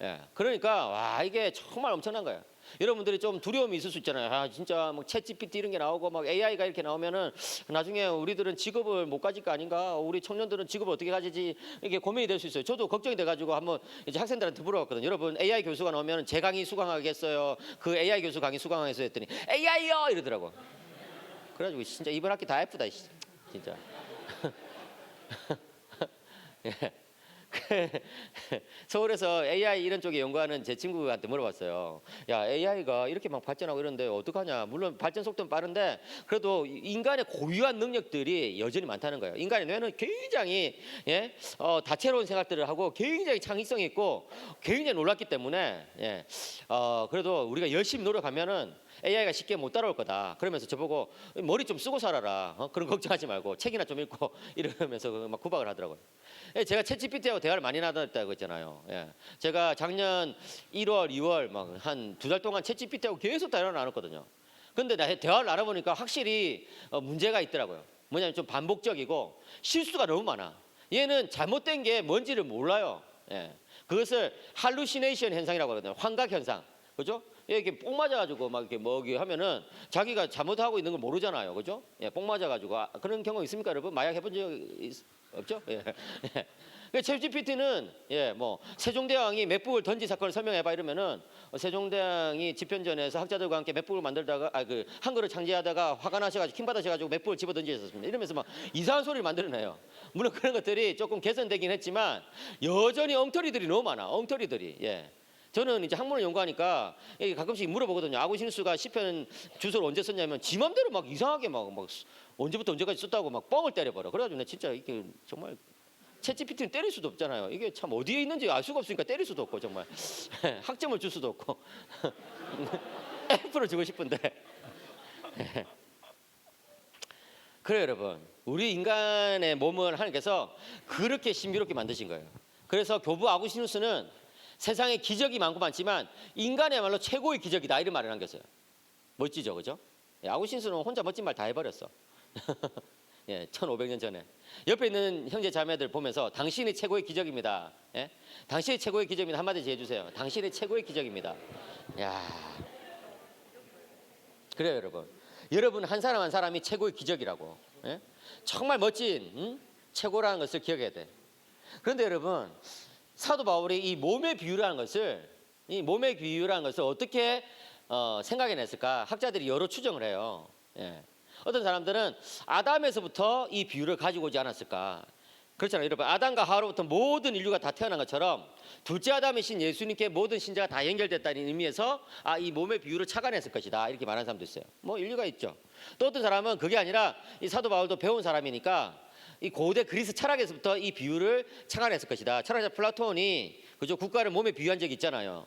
예. 그러니까 와 이게 정말 엄청난 거예요. 여러분들이 좀 두려움이 있을 수 있잖아요. 아 진짜 뭐 챗GPT 이런 게 나오고 막 AI가 이렇게 나오면은 나중에 우리들은 직업을 못 가질 거 아닌가? 우리 청년들은 직업을 어떻게 가지지? 이게 고민이 될 수 있어요. 저도 걱정이 돼가지고 한번 이제 학생들한테 물어봤거든요. 여러분 AI 교수가 나오면 제 강의 수강하겠어요? 그 AI 교수 강의 수강하겠어요? 했더니 AI요 이러더라고. 그래가지고 진짜 이번 학기 다 예쁘다 진짜. 예. 서울에서 AI 이런 쪽에 연구하는 제 친구한테 물어봤어요. 야 AI가 이렇게 막 발전하고 이러는데 어떡하냐. 물론 발전 속도는 빠른데 그래도 인간의 고유한 능력들이 여전히 많다는 거예요. 인간의 뇌는 굉장히 다채로운 생각들을 하고 굉장히 창의성이 있고 굉장히 놀랍기 때문에 그래도 우리가 열심히 노력하면은 AI가 쉽게 못 따라올 거다. 그러면서 저보고 머리 좀 쓰고 살아라. 그런 걱정하지 말고 책이나 좀 읽고 이러면서 막 구박을 하더라고요. 제가 챗GPT하고 대화를 많이 나눴다고 했잖아요. 제가 작년 1월, 2월 막 한 2달 동안 챗GPT하고 계속 대화를 나눴거든요. 근데 대화를 나눠보니까 확실히 문제가 있더라고요. 뭐냐면 좀 반복적이고 실수가 너무 많아. 얘는 잘못된 게 뭔지를 몰라요. 그것을 할루시네이션 현상이라고 하거든요. 환각 현상. 그죠? 이렇게 뽕 맞아가지고 막 이렇게 뭐기 하면은 자기가 잘못하고 있는 걸 모르잖아요. 그죠? 뽕 맞아가지고. 그런 경험 있습니까, 여러분? 마약 해본 적 없죠? 챗GPT는 뭐 세종대왕이 맥북을 던진 사건을 설명해봐 이러면은 세종대왕이 집현전에서 학자들과 함께 맥북을 만들다가 그 한글을 창제하다가 화가 나셔가지고 킹 받으셔가지고 맥북을 집어 던지셨습니다. 이러면서 막 이상한 소리를 만들어내요. 물론 그런 것들이 조금 개선되긴 했지만 여전히 엉터리들이 너무 많아. 엉터리들이. 저는 이제 학문을 연구하니까 가끔씩 물어보거든요. 아구신수가 시편 주소를 언제 썼냐면 지 맘대로 막 이상하게 막 언제부터 언제까지 썼다고 막 뻥을 때려버려. 그래가지고 내가 진짜 이게 정말 챗GPT는 때릴 수도 없잖아요. 이게 참 어디에 있는지 알 수가 없으니까 때릴 수도 없고 정말 학점을 줄 수도 없고 F를 주고 싶은데 그래요 여러분. 우리 인간의 몸을 하나님께서 그렇게 신비롭게 만드신 거예요. 그래서 교부 아구시누스는 세상에 기적이 많고 많지만 인간의야말로 최고의 기적이다 이런 말을 남겼어요. 멋지죠, 그죠? 아구신수는 혼자 멋진 말 다 해버렸어. 1500년 전에 옆에 있는 형제 자매들 보면서 당신이 최고의 기적입니다. 당신이 최고의 기적입니다. 한마디 해주세요. 당신이 최고의 기적입니다. 야, 그래요, 여러분. 여러분 한 사람 한 사람이 최고의 기적이라고. 정말 멋진 최고라는 것을 기억해야 돼. 그런데 여러분. 사도 바울이 이 몸의 비유라는 것을 어떻게 생각해냈을까? 학자들이 여러 추정을 해요. 어떤 사람들은 아담에서부터 이 비유를 가지고 오지 않았을까? 그렇잖아요. 여러분 아담과 하와로부터 모든 인류가 다 태어난 것처럼 둘째 아담이신 예수님께 모든 신자가 다 연결됐다는 의미에서 이 몸의 비유를 착안했을 것이다 이렇게 말하는 사람도 있어요. 뭐 일리가 있죠. 또 어떤 사람은 그게 아니라 이 사도 바울도 배운 사람이니까 이 고대 그리스 철학에서부터 이 비유를 착안했을 것이다. 철학자 플라톤이 그죠 국가를 몸에 비유한 적이 있잖아요.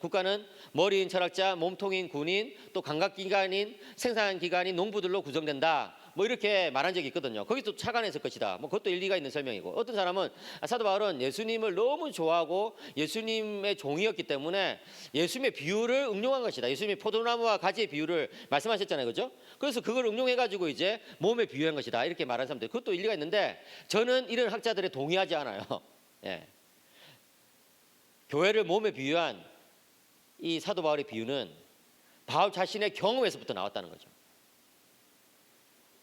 국가는 머리인 철학자, 몸통인 군인, 또 감각기관인 생산기관인 농부들로 구성된다. 뭐 이렇게 말한 적이 있거든요. 거기서 착안했을 것이다. 뭐 그것도 일리가 있는 설명이고 어떤 사람은 사도 바울은 예수님을 너무 좋아하고 예수님의 종이었기 때문에 예수님의 비유를 응용한 것이다. 예수님이 포도나무와 가지의 비유를 말씀하셨잖아요, 그죠? 그래서 그걸 응용해가지고 이제 몸에 비유한 것이다. 이렇게 말하는 사람들 그것도 일리가 있는데 저는 이런 학자들에 동의하지 않아요. 교회를 몸에 비유한 이 사도 바울의 비유는 바울 자신의 경험에서부터 나왔다는 거죠.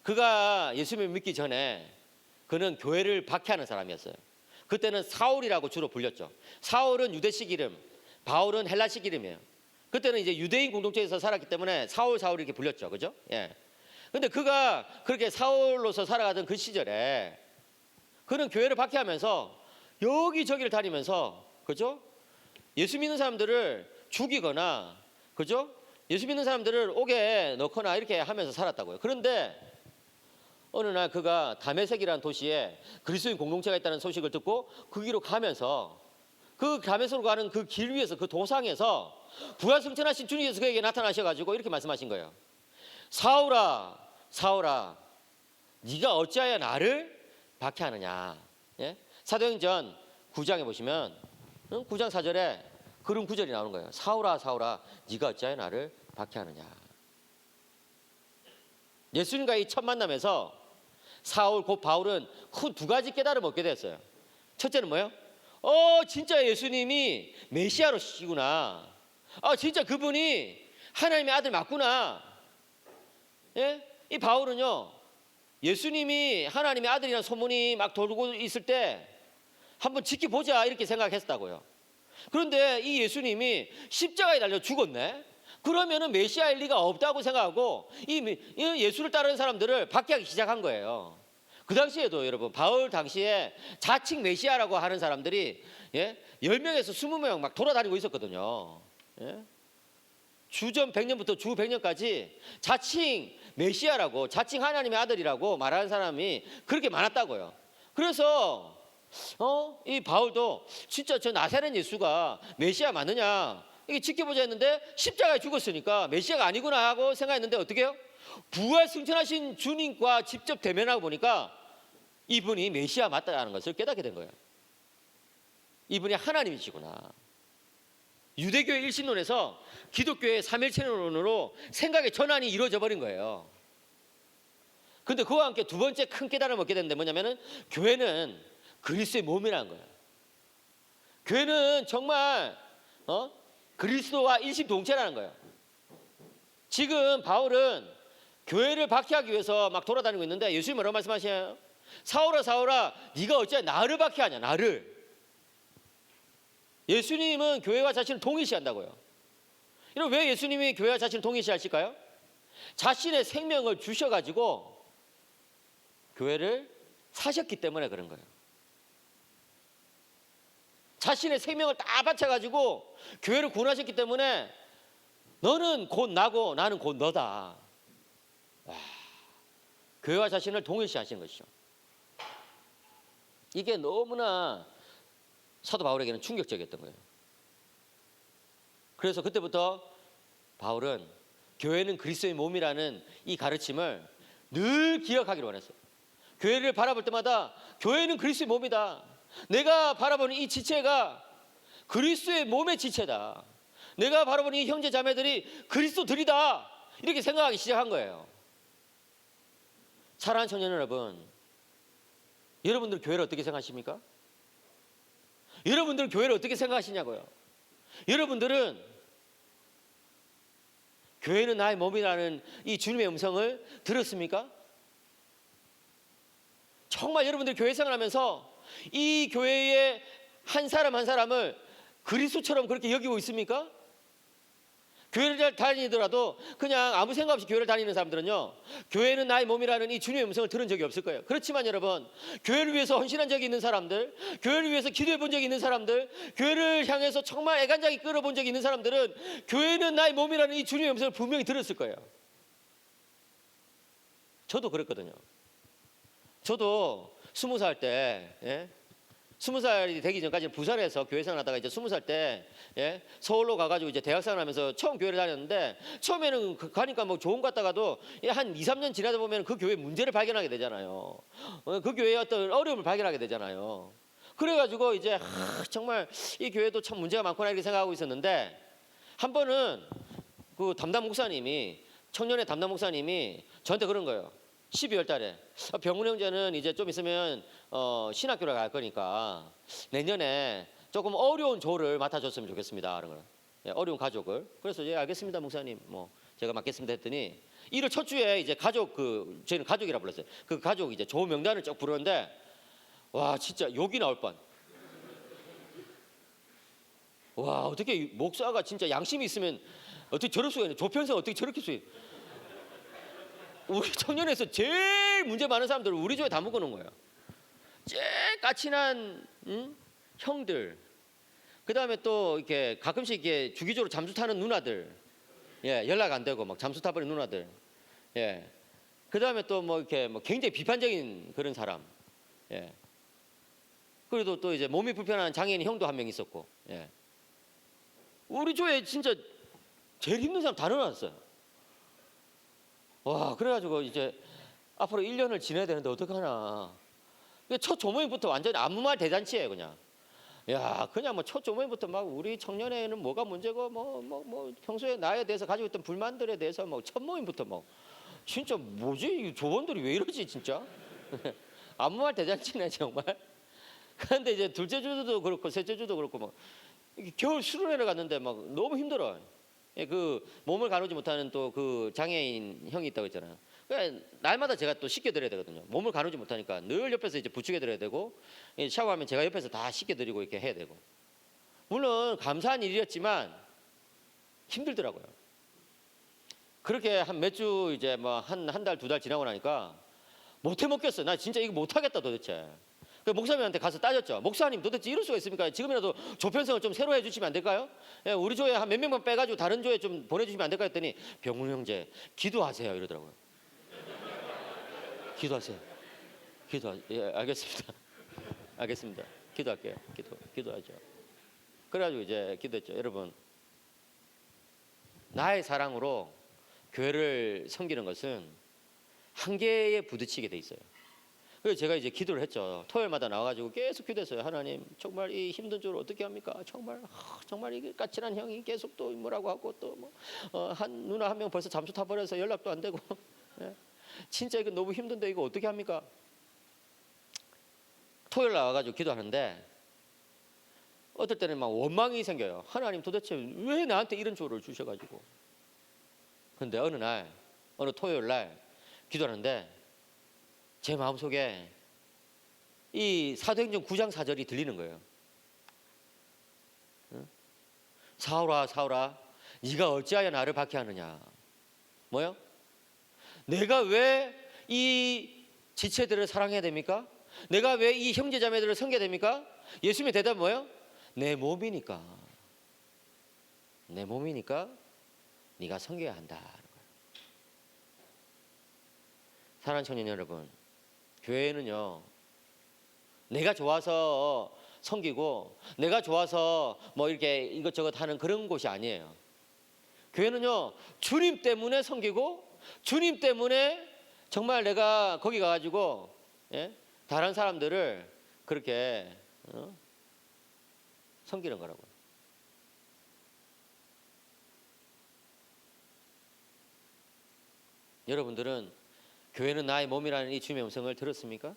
그가 예수님을 믿기 전에 그는 교회를 박해하는 사람이었어요. 그때는 사울이라고 주로 불렸죠. 사울은 유대식 이름, 바울은 헬라식 이름이에요. 그때는 이제 유대인 공동체에서 살았기 때문에 사울 이렇게 불렸죠. 그죠? 근데 그가 그렇게 사울로서 살아가던 그 시절에 그는 교회를 박해하면서 여기저기를 다니면서 그죠? 예수 믿는 사람들을 죽이거나 그죠? 예수 믿는 사람들을 옥에 넣거나 이렇게 하면서 살았다고요. 그런데 어느 날 그가 다메섹이라는 도시에 그리스도인 공동체가 있다는 소식을 듣고 그 길로 가면서 그 다메섹으로 가는 그 길 위에서 그 도상에서 부활승천하신 주님께서 그에게 나타나셔가지고 이렇게 말씀하신 거예요. 사울아 사울아 네가 어찌하여 나를 박해하느냐. 예? 사도행전 9장에 보시면 9장 4절에 그런 구절이 나오는 거예요. 사울아 사울아 네가 어찌하여 나를 박해하느냐. 예수님과의 첫 만남에서 사울 곧 바울은 큰 두 가지 깨달음을 얻게 됐어요. 첫째는 뭐예요? 진짜 예수님이 메시아로시구나. 진짜 그분이 하나님의 아들 맞구나. 예? 이 바울은요, 예수님이 하나님의 아들이라는 소문이 막 돌고 있을 때 한번 지켜보자 이렇게 생각했다고요. 그런데 이 예수님이 십자가에 달려 죽었네. 그러면은 메시아일 리가 없다고 생각하고 이 예수를 따르는 사람들을 박해하기 시작한 거예요. 그 당시에도 여러분 바울 당시에 자칭 메시아라고 하는 사람들이 10명에서 20명 막 돌아다니고 있었거든요. 예? 주전 100년부터 주 100년까지 자칭 메시아라고 자칭 하나님의 아들이라고 말하는 사람이 그렇게 많았다고요. 그래서 이 바울도 진짜 저 나사렛 예수가 메시아 맞느냐 이게 지켜보자 했는데 십자가에 죽었으니까 메시아가 아니구나 하고 생각했는데 어떻게 해요? 부활 승천하신 주님과 직접 대면하고 보니까 이분이 메시아 맞다는 것을 깨닫게 된 거예요. 이분이 하나님이시구나. 유대교의 일신론에서 기독교의 삼일체론으로 생각의 전환이 이루어져 버린 거예요. 그런데 그와 함께 두 번째 큰 깨달음을 얻게 됐는데 뭐냐면은 교회는 그리스도의 몸이라는 거예요. 교회는 정말 그리스도와 일심동체라는 거예요. 지금 바울은 교회를 박해하기 위해서 막 돌아다니고 있는데 예수님이 뭐라고 말씀하시나요? 사울아 사울아 네가 어찌 나를 박해하냐. 나를. 예수님은 교회와 자신을 동일시한다고요. 이럼 왜 예수님이 교회와 자신을 동일시하실까요? 자신의 생명을 주셔가지고 교회를 사셨기 때문에 그런 거예요. 자신의 생명을 다 바쳐가지고 교회를 구원하셨기 때문에 너는 곧 나고 나는 곧 너다. 와, 교회와 자신을 동일시하시는 것이죠. 이게 너무나 사도 바울에게는 충격적이었던 거예요. 그래서 그때부터 바울은 교회는 그리스도의 몸이라는 이 가르침을 늘 기억하기를 원했어요. 교회를 바라볼 때마다 교회는 그리스도의 몸이다. 내가 바라보는 이 지체가 그리스도의 몸의 지체다. 내가 바라보는 이 형제 자매들이 그리스도들이다. 이렇게 생각하기 시작한 거예요. 사랑하는 청년 여러분, 여러분들 교회를 어떻게 생각하십니까? 여러분들 교회를 어떻게 생각하시냐고요? 여러분들은 교회는 나의 몸이라는 이 주님의 음성을 들었습니까? 정말 여러분들 교회 생활하면서 이 교회의 한 사람 한 사람을 그리스도처럼 그렇게 여기고 있습니까? 교회를 잘 다니더라도 그냥 아무 생각 없이 교회를 다니는 사람들은요, 교회는 나의 몸이라는 이 주님의 음성을 들은 적이 없을 거예요. 그렇지만 여러분, 교회를 위해서 헌신한 적이 있는 사람들, 교회를 위해서 기도해 본 적이 있는 사람들, 교회를 향해서 정말 애간장이 끌어본 적이 있는 사람들은 교회는 나의 몸이라는 이 주님의 음성을 분명히 들었을 거예요. 저도 그랬거든요. 저도 20살 때 20살이 되기 전까지 부산에서 교회 생활하다가 이제 20살 때 서울로 가가지고 이제 대학생활 하면서 처음 교회를 다녔는데, 처음에는 가니까 뭐 좋은 것 같다가도 한 2, 3년 지나다 보면 그 교회 문제를 발견하게 되잖아요. 그 교회의 어떤 어려움을 발견하게 되잖아요. 그래가지고 이제 정말 이 교회도 참 문제가 많구나 이렇게 생각하고 있었는데, 한 번은 그 담당 목사님이, 청년의 담당 목사님이 저한테 그런 거예요. 12월 달에 병훈 형제는 이제 좀 있으면 신학교를 갈 거니까 내년에 조금 어려운 조를 맡아줬으면 좋겠습니다. 그런 거. 어려운 가족을. 그래서 알겠습니다 목사님, 뭐 제가 맡겠습니다 했더니 1월 첫 주에 이제 가족, 저희는 가족이라 불렀어요. 그 가족 이제 조 명단을 쭉 부르는데, 와 진짜 욕이 나올 뻔. 와 어떻게 목사가 진짜 양심이 있으면 어떻게 저럴 수가 있냐. 조편성 어떻게 저렇게 수 있냐. 우리 청년에서 제일 문제 많은 사람들을 우리 조에 다 묶어놓은 거예요. 제일 까칠한 형들, 그 다음에 또 이렇게 가끔씩 이렇게 주기적으로 잠수 타는 누나들, 연락 안 되고 막 잠수 타버린 누나들, 그 다음에 또 뭐 이렇게 뭐 굉장히 비판적인 그런 사람. 예. 그래도 또 이제 몸이 불편한 장애인 형도 한 명 있었고. 예. 우리 조에 진짜 제일 힘든 사람 다 넣어놨어요. 와, 그래가지고 이제 앞으로 1년을 지내야 되는데 어떡하나. 첫 조모임부터 완전히 아무 말 대잔치예요, 그냥. 야, 그냥 뭐 첫 조모임부터 막 우리 청년회는 뭐가 문제고 뭐 평소에 나에 대해서 가지고 있던 불만들에 대해서 뭐 첫 모임부터 뭐 진짜 뭐지? 이 조원들이 왜 이러지 진짜? 아무 말 대잔치네 정말. 그런데 이제 둘째 주도 그렇고 셋째 주도 그렇고 막 겨울 수련회를 갔는데 막 너무 힘들어. 예, 그 몸을 가누지 못하는 또 그 장애인 형이 있다고 했잖아요. 그러니까 날마다 제가 또 씻겨드려야 되거든요. 몸을 가누지 못하니까 늘 옆에서 이제 부축해드려야 되고, 샤워하면 제가 옆에서 다 씻겨드리고 이렇게 해야 되고. 물론 감사한 일이었지만 힘들더라고요. 그렇게 한 몇 주 이제 뭐 한 달, 두 달 지나고 나니까 못해 먹겠어. 나 진짜 이거 못하겠다 도대체. 그 목사님한테 가서 따졌죠. 목사님 도대체 이럴 수가 있습니까? 지금이라도 조편성을 좀 새로 해주시면 안 될까요? 예, 우리 조에 한 몇 명만 빼가지고 다른 조에 좀 보내주시면 안 될까요? 했더니 병훈 형제 기도하세요 이러더라고요. 기도하세요. 예, 알겠습니다. 알겠습니다. 기도할게요. 기도하죠. 그래가지고 이제 기도했죠. 여러분, 나의 사랑으로 교회를 섬기는 것은 한계에 부딪히게 돼 있어요. 그래서 제가 이제 기도를 했죠. 토요일마다 나와가지고 계속 기도했어요. 하나님, 정말 이 힘든 줄을 어떻게 합니까? 정말 이 까칠한 형이 계속 또 뭐라고 하고 또 뭐 한 누나 한 명 벌써 잠수 타버려서 연락도 안 되고 예. 진짜 이거 너무 힘든데 이거 어떻게 합니까? 토요일 나와가지고 기도하는데 어떨 때는 막 원망이 생겨요. 하나님 도대체 왜 나한테 이런 조를 주셔가지고. 근데 어느 토요일 날 기도하는데 제 마음속에 이 사도행전 9장 4절이 들리는 거예요. 사울아 사울아 네가 어찌하여 나를 박해하느냐. 뭐요? 내가 왜 이 지체들을 사랑해야 됩니까? 내가 왜 이 형제자매들을 섬겨야 됩니까? 예수님의 대답은 뭐예요? 내 몸이니까. 내 몸이니까 네가 섬겨야 한다. 사랑하는 청년 여러분, 교회는요 내가 좋아서 섬기고 내가 좋아서 뭐 이렇게 이것저것 하는 그런 곳이 아니에요. 교회는요 주님 때문에 섬기고 주님 때문에 정말 내가 거기 가가지고 예? 다른 사람들을 그렇게 섬기는 거라고요. 여러분들은 교회는 나의 몸이라는 이 주님의 음성을 들었습니까?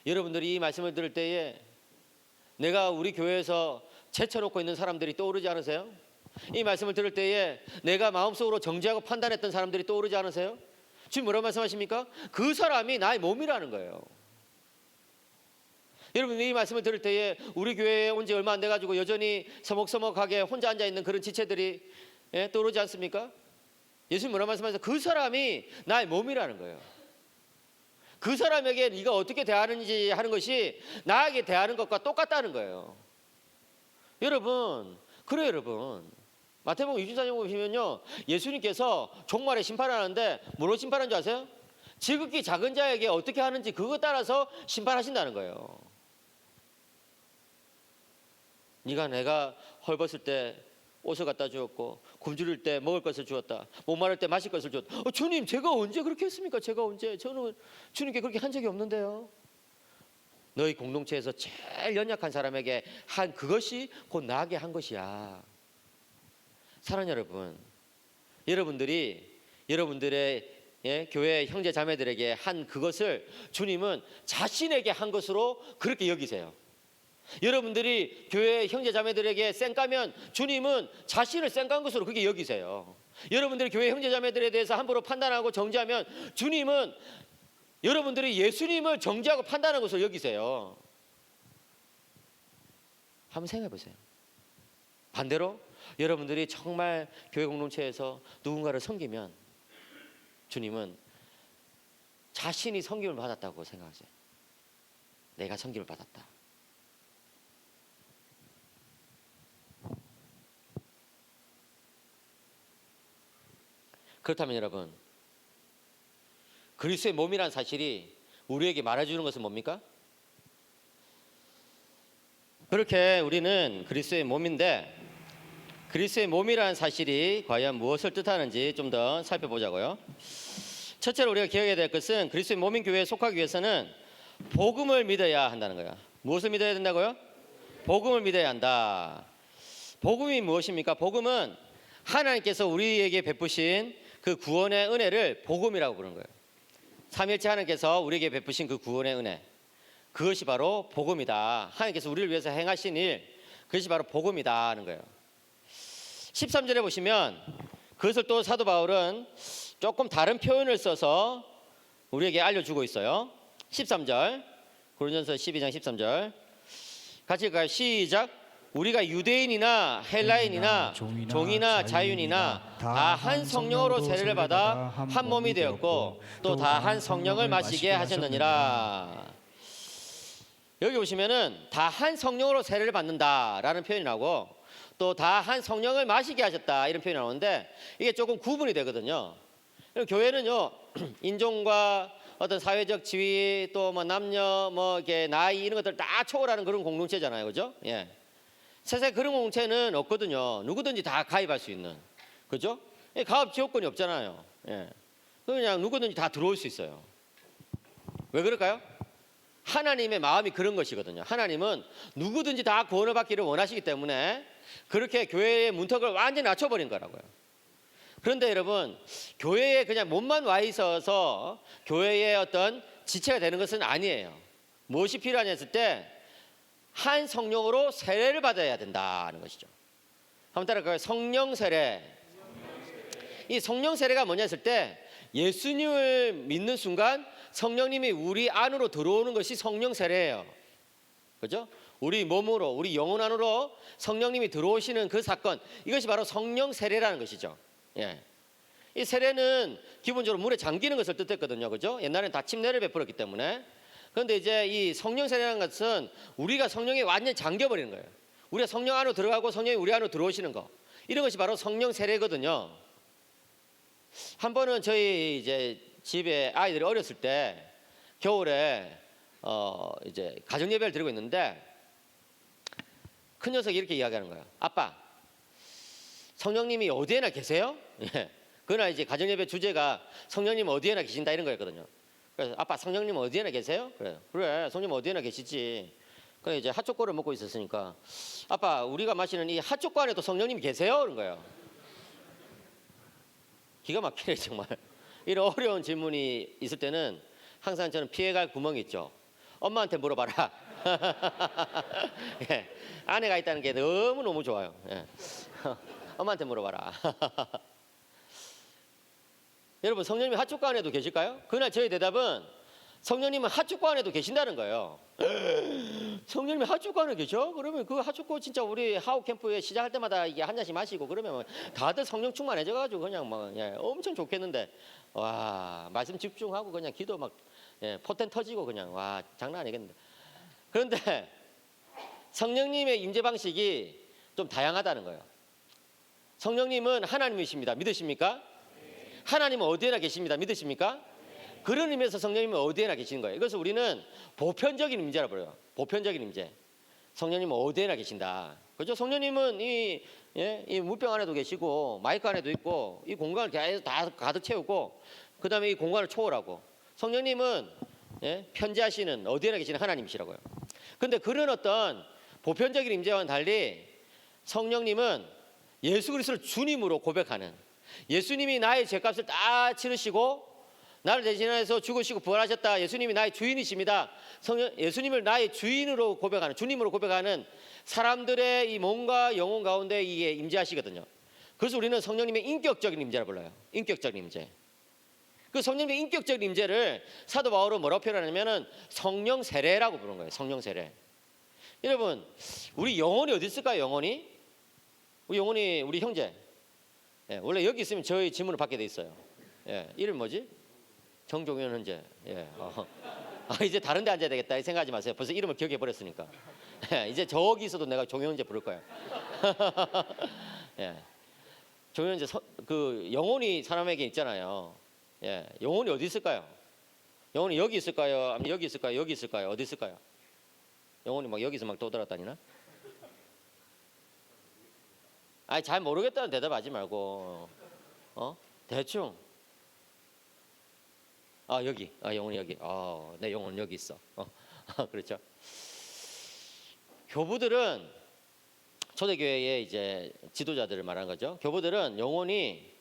여러분들이 이 말씀을 들을 때에 내가 우리 교회에서 제쳐놓고 있는 사람들이 떠오르지 않으세요? 이 말씀을 들을 때에 내가 마음속으로 정죄하고 판단했던 사람들이 떠오르지 않으세요? 지금 뭐라고 말씀하십니까? 그 사람이 나의 몸이라는 거예요. 여러분 이 말씀을 들을 때에 우리 교회에 온 지 얼마 안 돼가지고 여전히 서먹서먹하게 혼자 앉아있는 그런 지체들이 떠오르지 않습니까? 예수님 뭐라고 말씀하세요? 그 사람이 나의 몸이라는 거예요. 그 사람에게 네가 어떻게 대하는지 하는 것이 나에게 대하는 것과 똑같다는 거예요. 여러분, 그래요 여러분. 마태복음 24장 보시면요 예수님께서 종말에 심판하는데 뭐로 심판하는 줄 아세요? 지극히 작은 자에게 어떻게 하는지 그거 따라서 심판하신다는 거예요. 네가 내가 헐벗을 때 옷을 갖다 주었고 굶주릴 때 먹을 것을 주었다. 목마를 때 마실 것을 주었다. 주님 제가 언제 그렇게 했습니까? 제가 언제? 저는 주님께 그렇게 한 적이 없는데요. 너희 공동체에서 제일 연약한 사람에게 한 그것이 곧 나에게 한 것이야. 사랑하는 여러분, 여러분들의 교회 형제 자매들에게 한 그것을 주님은 자신에게 한 것으로 그렇게 여기세요. 여러분들이 교회 형제 자매들에게 쌩까면 주님은 자신을 쌩깐 것으로 그렇게 여기세요. 여러분들이 교회 형제 자매들에 대해서 함부로 판단하고 정죄하면 주님은 여러분들이 예수님을 정죄하고 판단하는 것으로 여기세요. 한번 생각해 보세요. 반대로 여러분들이 정말 교회 공동체에서 누군가를 섬기면 주님은 자신이 섬김을 받았다고 생각하세요. 내가 섬김을 받았다. 그렇다면 여러분, 그리스도의 몸이라는 사실이 우리에게 말해주는 것은 뭡니까? 그렇게 우리는 그리스도의 몸인데 그리스도의 몸이라는 사실이 과연 무엇을 뜻하는지 좀 더 살펴보자고요. 첫째로 우리가 기억해야 될 것은 그리스도의 몸인 교회에 속하기 위해서는 복음을 믿어야 한다는 거야. 무엇을 믿어야 된다고요? 복음을 믿어야 한다. 복음이 무엇입니까? 복음은 하나님께서 우리에게 베푸신 그 구원의 은혜를 복음이라고 부르는 거예요. 삼위일체 하나님께서 우리에게 베푸신 그 구원의 은혜, 그것이 바로 복음이다. 하나님께서 우리를 위해서 행하신 일, 그것이 바로 복음이다 하는 거예요. 13절에 보시면 그것을 또 사도 바울은 조금 다른 표현을 써서 우리에게 알려주고 있어요. 13절, 고린도전서 12장 13절 같이 읽어요. 시작. 우리가 유대인이나 헬라인이나 종이나 자유인이나 다 한 성령으로 세례를 받아 한 몸이 되었고 또 다 한 성령을 마시게 하셨느니라. 여기 보시면은 다 한 성령으로 세례를 받는다라는 표현이 나오고 또 다 한 성령을 마시게 하셨다 이런 표현이 나오는데 이게 조금 구분이 되거든요. 교회는요 인종과 어떤 사회적 지위 또 뭐 남녀 뭐 이렇게 나이 이런 것들 다 초월하는 그런 공동체잖아요, 그죠? 예. 세상에 그런 공동체는 없거든요. 누구든지 다 가입할 수 있는, 그죠? 가입 지역권이 없잖아요. 예. 그냥 누구든지 다 들어올 수 있어요. 왜 그럴까요? 하나님의 마음이 그런 것이거든요. 하나님은 누구든지 다 구원을 받기를 원하시기 때문에 그렇게 교회의 문턱을 완전히 낮춰버린 거라고요. 그런데 여러분, 교회에 그냥 몸만 와 있어서 교회의 어떤 지체가 되는 것은 아니에요. 무엇이 필요하냐 했을 때 한 성령으로 세례를 받아야 된다는 것이죠. 한번 따라갈까요? 성령 세례. 이 성령 세례가 뭐냐 했을 때 예수님을 믿는 순간 성령님이 우리 안으로 들어오는 것이 성령 세례예요. 그죠? 우리 몸으로, 우리 영혼 안으로 성령님이 들어오시는 그 사건, 이것이 바로 성령 세례라는 것이죠. 예. 이 세례는 기본적으로 물에 잠기는 것을 뜻했거든요. 그죠? 옛날에는 다 침례를 베풀었기 때문에. 그런데 이제 이 성령 세례라는 것은 우리가 성령에 완전히 잠겨버리는 거예요. 우리가 성령 안으로 들어가고 성령이 우리 안으로 들어오시는 거. 이런 것이 바로 성령 세례거든요. 한 번은 저희 이제 집에 아이들이 어렸을 때 겨울에 이제 가정 예배를 드리고 있는데 큰 녀석이 이렇게 이야기하는 거예요. 아빠, 성령님이 어디에나 계세요? 예. 그날 이제 가정 예배 주제가 성령님 어디에나 계신다 이런 거였거든요. 그래서 아빠, 성령님 어디에나 계세요? 그래, 성령님 어디에나 계시지. 그래 이제 핫초코를 먹고 있었으니까 아빠, 우리가 마시는 이 핫초코 안에도 성령님이 계세요? 그런 거예요. 기가 막히네 정말. 이런 어려운 질문이 있을 때는 항상 저는 피해갈 구멍이 있죠. 엄마한테 물어봐라. 예. 아내가 있다는 게 너무너무 좋아요. 예. 엄마한테 물어봐라. 여러분, 성령님이 핫초코 안에도 계실까요? 그날 저희 대답은 성령님은 핫초코 안에도 계신다는 거예요. 성령님이 핫초코 안에 계셔? 그러면 그 핫초코 진짜 우리 하우 캠프에 시작할 때마다 이게 한 잔씩 마시고 그러면 다들 성령 충만해져가지고 그냥 뭐 예, 엄청 좋겠는데 와 말씀 집중하고 그냥 기도 막 예, 포텐 터지고 그냥 와 장난 아니겠는데. 그런데 성령님의 임재 방식이 좀 다양하다는 거예요. 성령님은 하나님이십니다. 믿으십니까? 하나님은 어디에나 계십니다. 믿으십니까? 그런 의미에서 성령님은 어디에나 계시는 거예요. 이것을 우리는 보편적인 임재라고 불러요. 보편적인 임재. 성령님은 어디에나 계신다. 그렇죠? 성령님은 이 물병 안에도 계시고 마이크 안에도 있고 이 공간을 계속 다 가득 채우고 그 다음에 이 공간을 초월하고 성령님은 편지하시는 어디에나 계시는 하나님이시라고요. 그런데 그런 어떤 보편적인 임재와는 달리 성령님은 예수 그리스도를 주님으로 고백하는, 예수님이 나의 죄값을 다 치르시고 나를 대신해서 죽으시고 부활하셨다. 예수님이 나의 주인이십니다. 예수님을 나의 주인으로 고백하는, 주님으로 고백하는 사람들의 이 몸과 영혼 가운데 이게 임재하시거든요. 그래서 우리는 성령님의 인격적인 임재라 불러요. 인격적인 임재. 그 성령님의 인격적인 임재를 사도 바울은 뭐라고 표현하냐면은 성령 세례라고 부르는 거예요. 성령 세례. 여러분, 우리 영혼이 어디 있을까요? 영혼이? 우리 영혼이 우리 형제. 예, 원래 여기 있으면 저희 질문을 받게 돼 있어요. 예, 이름 뭐지? 정종현 형제. 예, 이제 다른 데 앉아야 되겠다 생각하지 마세요. 벌써 이름을 기억해 버렸으니까. 예, 이제 저기 있어도 내가 종현 형제 부를 거예요. 예, 종현 형제 그 영혼이 사람에게 있잖아요. 예, 영혼이 어디 있을까요? 영혼이 여기 있을까요? 아니면 여기 있을까요? 여기 있을까요? 어디 있을까요? 영혼이 막 여기서 막 떠돌아다니나? 아니 잘 모르겠다는 대답하지 말고 대충 여기 영혼이 여기 내 영혼은 여기 있어 그렇죠. 교부들은 초대교회의 이제 지도자들을 말한 거죠. 교부들은 영혼이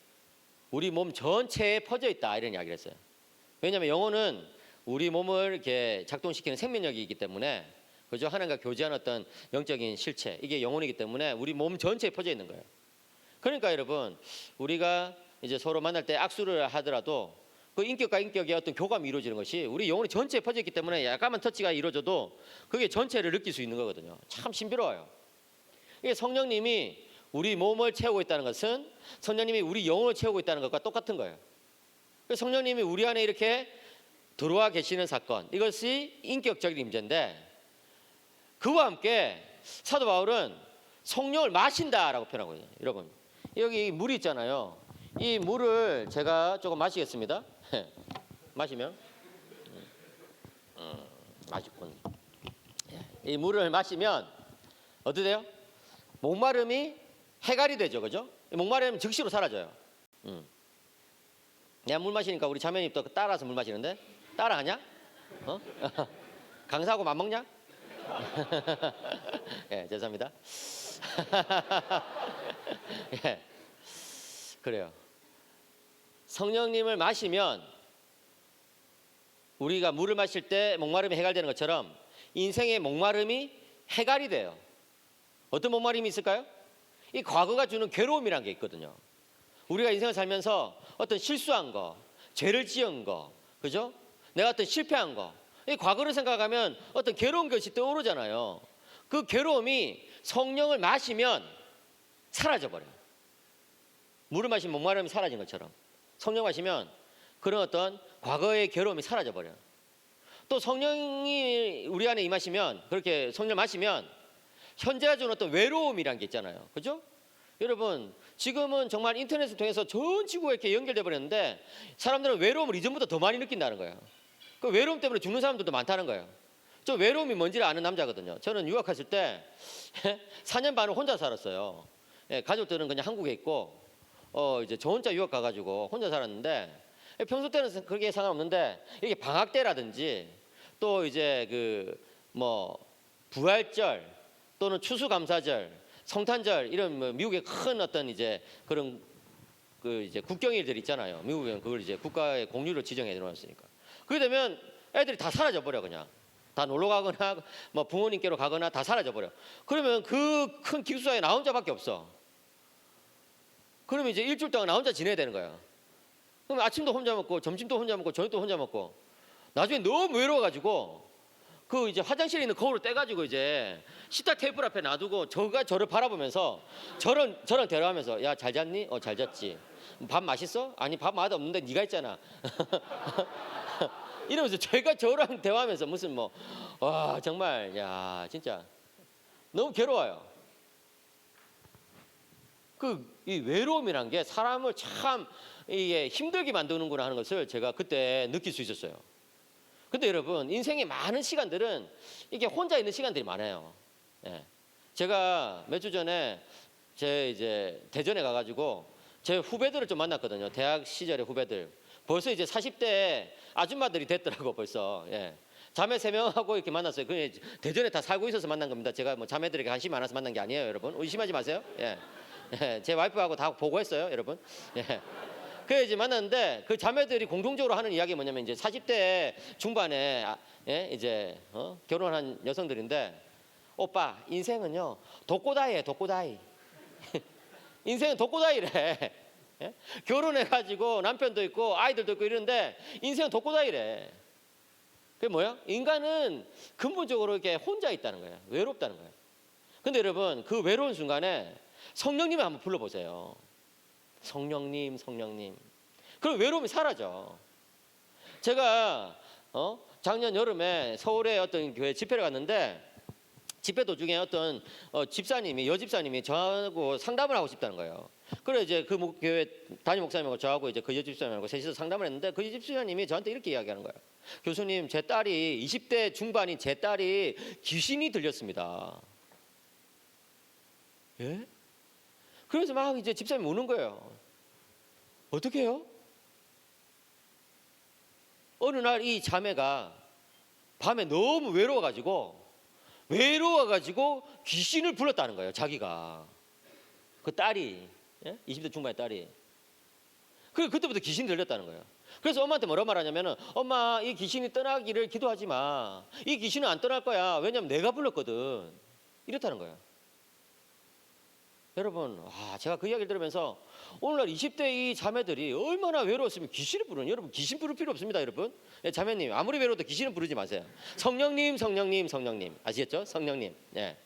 우리 몸 전체에 퍼져 있다 이런 이야기를 했어요. 왜냐하면 영혼은 우리 몸을 이렇게 작동시키는 생명력이기 때문에 그죠. 하나님과 교제하는 어떤 영적인 실체 이게 영혼이기 때문에 우리 몸 전체에 퍼져 있는 거예요. 그러니까 여러분 우리가 이제 서로 만날 때 악수를 하더라도 그 인격과 인격의 어떤 교감이 이루어지는 것이 우리 영혼이 전체에 퍼져 있기 때문에 약간만 터치가 이루어져도 그게 전체를 느낄 수 있는 거거든요. 참 신비로워요. 이게 성령님이 우리 몸을 채우고 있다는 것은 성령님이 우리 영혼을 채우고 있다는 것과 똑같은 거예요. 성령님이 우리 안에 이렇게 들어와 계시는 사건 이것이 인격적인 임재인데 그와 함께 사도 바울은 성령을 마신다라고 표현하거든요. 여러분 여기 물이 있잖아요. 이 물을 제가 조금 마시겠습니다. 마시면 맛있군. 이 물을 마시면 어떻게 돼요? 목마름이 해갈이 되죠, 그죠? 목마름이 즉시로 사라져요. 내가 물 마시니까 우리 자매님 또 따라서 물 마시는데 따라하냐? 강사하고 맘먹냐? 예, 죄송합니다. 예, 그래요. 성령님을 마시면 우리가 물을 마실 때 목마름이 해갈되는 것처럼 인생의 목마름이 해갈이 돼요. 어떤 목마름이 있을까요? 이 과거가 주는 괴로움이라는 게 있거든요. 우리가 인생을 살면서 어떤 실수한 거, 죄를 지은 거, 그죠? 내가 어떤 실패한 거, 이 과거를 생각하면 어떤 괴로운 것이 떠오르잖아요. 그 괴로움이 성령을 마시면 사라져 버려요. 물을 마시면 목마름이 사라진 것처럼 성령 마시면 그런 어떤 과거의 괴로움이 사라져 버려요. 또 성령이 우리 안에 임하시면 그렇게 성령 마시면 현재가 주는 어떤 외로움이란 게 있잖아요. 그죠? 여러분 지금은 정말 인터넷을 통해서 전 지구가 이렇게 연결돼 버렸는데 사람들은 외로움을 이전보다 더 많이 느낀다는 거예요. 그 외로움 때문에 죽는 사람들도 많다는 거예요. 저 외로움이 뭔지를 아는 남자거든요. 저는 유학했을 때 4년 반을 혼자 살았어요. 가족들은 그냥 한국에 있고 이제 저 혼자 유학 가가지고 혼자 살았는데 평소 때는 그렇게 상관없는데 이게 방학 때라든지 또 이제 그 뭐 부활절 또는 추수감사절, 성탄절 이런 뭐 미국의 큰 어떤 이제 그런 그 이제 국경일들 있잖아요. 미국은 그걸 이제 국가의 공휴일로 지정해 놓았으니까. 그게 되면 애들이 다 사라져 버려 그냥. 다 놀러 가거나 뭐 부모님께로 가거나 다 사라져 버려. 그러면 그 큰 기숙사에 나 혼자밖에 없어. 그러면 이제 일주일 동안 나 혼자 지내야 되는 거야. 그럼 아침도 혼자 먹고 점심도 혼자 먹고 저녁도 혼자 먹고 나중에 너무 외로워가지고 그 이제 화장실에 있는 거울을 떼가지고 이제 식탁 테이블 앞에 놔두고 저가 저를 바라보면서 저랑 대화하면서 야 잘 잤니? 잘 잤지. 밥 맛있어? 아니 밥 맛 없는데 네가 있잖아. 이러면서 제가 저랑 대화하면서 무슨 뭐 와 정말 야 진짜 너무 괴로워요. 이 외로움이란 게 사람을 참 이게 힘들게 만드는구나 하는 것을 제가 그때 느낄 수 있었어요. 근데 여러분 인생의 많은 시간들은 이게 혼자 있는 시간들이 많아요. 예. 제가 몇 주 전에 제 이제 대전에 가가지고 제 후배들을 좀 만났거든요. 대학 시절의 후배들. 벌써 이제 40대 아줌마들이 됐더라고 벌써. 예. 자매 3명하고 이렇게 만났어요. 그 대전에 다 살고 있어서 만난 겁니다. 제가 뭐 자매들에게 관심이 많아서 만난 게 아니에요, 여러분. 의심하지 마세요. 예. 예. 제 와이프하고 다 보고했어요, 여러분. 예. 그래 이제 만났는데 그 자매들이 공통적으로 하는 이야기가 뭐냐면 이제 40대 중반에 예? 이제 결혼한 여성들인데 오빠 인생은요 독고다이예요, 독고다이. 인생은 독고다이래. 예? 결혼해가지고 남편도 있고 아이들도 있고 이러는데 인생은 독고다이래. 그게 뭐야? 인간은 근본적으로 이렇게 혼자 있다는 거예요. 외롭다는 거예요. 근데 여러분 그 외로운 순간에 성령님을 한번 불러보세요. 성령님, 성령님. 그럼 외로움이 사라져. 제가 작년 여름에 서울의 어떤 교회 집회를 갔는데 집회 도중에 어떤 집사님이 여집사님이 저하고 상담을 하고 싶다는 거예요. 그래 이제 그 교회 담임 목사님하고 저하고 이제 그 여집사님하고 셋이서 상담을 했는데 그 여집사님이 저한테 이렇게 이야기하는 거예요. 교수님, 제 딸이 20대 중반인 제 딸이 귀신이 들렸습니다. 예? 그래서 막 이제 집사님이 우는 거예요. 어떻게 해요? 어느 날 이 자매가 밤에 너무 외로워가지고 귀신을 불렀다는 거예요. 자기가. 그 딸이, 예? 20대 중반의 딸이. 그때부터 귀신이 들렸다는 거예요. 그래서 엄마한테 뭐라 말하냐면은, 엄마, 이 귀신이 떠나기를 기도하지 마. 이 귀신은 안 떠날 거야. 왜냐면 내가 불렀거든. 이렇다는 거예요. 여러분, 제가 그 이야기를 들으면서 오늘날 20대 이 자매들이 얼마나 외로웠으면 귀신을 부르는, 여러분 귀신 부를 필요 없습니다. 여러분, 예, 자매님 아무리 외로워도 귀신은 부르지 마세요. 성령님, 성령님, 성령님, 아시겠죠? 성령님. 예.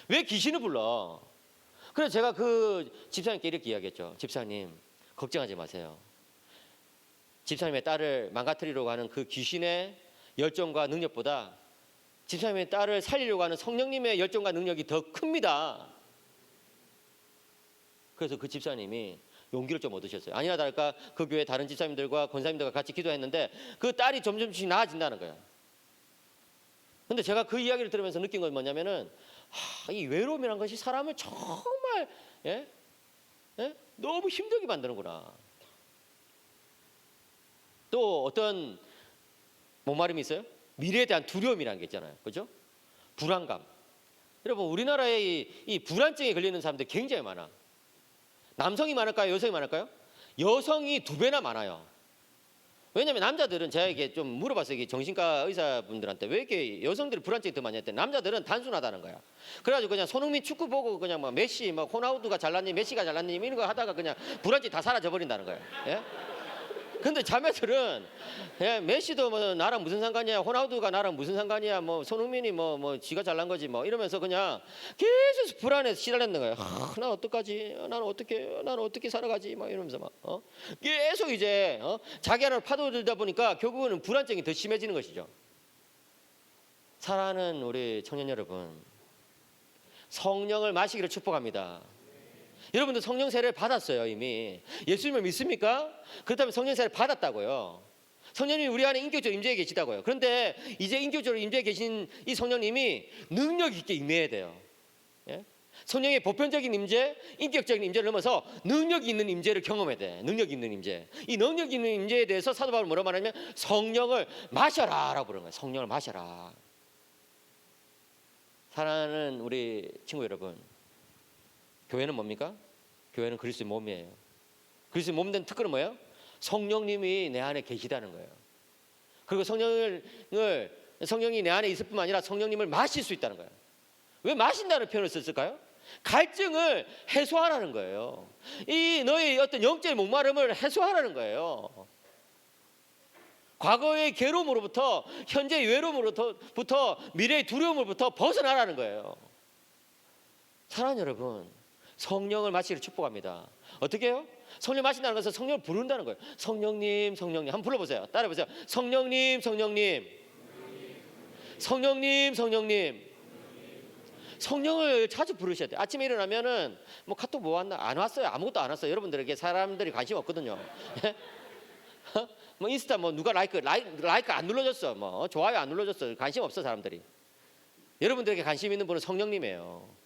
왜 귀신을 불러? 그래서 제가 그 집사님께 이렇게 이야기했죠. 집사님, 걱정하지 마세요. 집사님의 딸을 망가뜨리려고 하는 그 귀신의 열정과 능력보다 집사님의 딸을 살리려고 하는 성령님의 열정과 능력이 더 큽니다. 그래서 그 집사님이 용기를 좀 얻으셨어요. 아니나 다를까 그 교회 다른 집사님들과 권사님들과 같이 기도했는데 그 딸이 점점씩 나아진다는 거예요. 근데 제가 그 이야기를 들으면서 느낀 건 뭐냐면은, 이 외로움이란 것이 사람을 정말, 예? 예? 너무 힘들게 만드는구나. 또 어떤 목마름이 있어요? 미래에 대한 두려움이라는 게 있잖아요. 그죠? 불안감. 여러분, 우리나라에 이 불안증에 걸리는 사람들이 굉장히 많아. 남성이 많을까요? 여성이 많을까요? 여성이 2배나 많아요. 왜냐하면 남자들은 제가 이게 좀 물어봤어요. 이게 정신과 의사분들한테 왜 이렇게 여성들이 불안증이 더 많이 했대? 남자들은 단순하다는 거야. 그래가지고 그냥 손흥민 축구 보고 그냥 막 메시, 막 호나우두가 잘났니, 메시가 잘났니 이런 거 하다가 그냥 불안증이 다 사라져 버린다는 거예요. 예? 근데 자매들은, 예, 메시도 뭐 나랑 무슨 상관이야, 호나우두가 나랑 무슨 상관이야, 뭐 손흥민이 뭐 지가 잘난 거지 뭐 이러면서 그냥 계속 불안해서 시달렸는 거예요. 난 어떡하지? 나는 어떻게 살아가지? 막 이러면서 막 계속 이제 자기 안으로 파고들다 보니까 결국은 불안증이 더 심해지는 것이죠. 사랑하는 우리 청년 여러분, 성령을 마시기를 축복합니다. 여러분들 성령 세례를 받았어요. 이미 예수님을 믿습니까? 그렇다면 성령 세례를 받았다고요. 성령님이 우리 안에 인격적으로 임재해 계시다고요. 그런데 이제 인격적으로 임재해 계신 이 성령님이 능력 있게 임해야 돼요. 예? 성령의 보편적인 임재, 인격적인 임재를 넘어서 능력 있는 임재를 경험해야 돼. 능력 있는 임재. 이 능력 있는 임재에 대해서 사도 바울은 뭐라고 말하냐면 성령을 마셔라라고 부르는 거예요. 성령을 마셔라. 사랑하는 우리 친구 여러분, 교회는 뭡니까? 교회는 그리스도의 몸이에요. 그리스도의 몸 된 특권은 뭐예요? 성령님이 내 안에 계시다는 거예요. 그리고 성령이 내 안에 있을 뿐만 아니라 성령님을 마실 수 있다는 거예요. 왜 마신다는 표현을 썼을까요? 갈증을 해소하라는 거예요. 이 너의 어떤 영적인 목마름을 해소하라는 거예요. 과거의 괴로움으로부터, 현재의 외로움으로부터, 미래의 두려움으로부터 벗어나라는 거예요. 사랑하는 여러분, 성령을 마시기를 축복합니다. 어떻게 해요? 성령 마신다는 것은 성령을 부른다는 거예요. 성령님, 성령님. 한번 불러보세요. 따라해보세요. 성령님, 성령님. 성령님, 성령님. 성령을 자주 부르셔야 돼요. 아침에 일어나면은 뭐 카톡 뭐 왔나? 안 왔어요. 아무것도 안 왔어요. 여러분들에게 사람들이 관심 없거든요. 뭐 인스타 뭐 누가 라이크 안 눌러줬어. 뭐 좋아요 안 눌러줬어. 관심 없어 사람들이. 여러분들에게 관심 있는 분은 성령님이에요.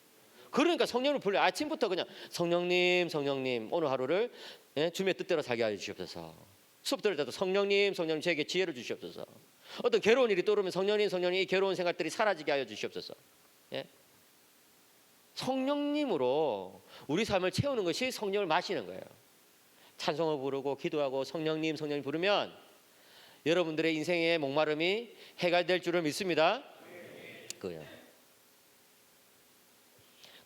그러니까 성령을 불러요. 아침부터 그냥 성령님, 성령님, 오늘 하루를 주님의 뜻대로 살게 하여 주시옵소서. 수업 들을 때도 성령님, 성령님 저에게 지혜를 주시옵소서. 어떤 괴로운 일이 떠오르면 성령님, 성령님 이 괴로운 생각들이 사라지게 하여 주시옵소서. 예? 성령님으로 우리 삶을 채우는 것이 성령을 마시는 거예요. 찬송을 부르고 기도하고 성령님, 성령님 부르면 여러분들의 인생의 목마름이 해결될 줄을 믿습니다. 그거예요.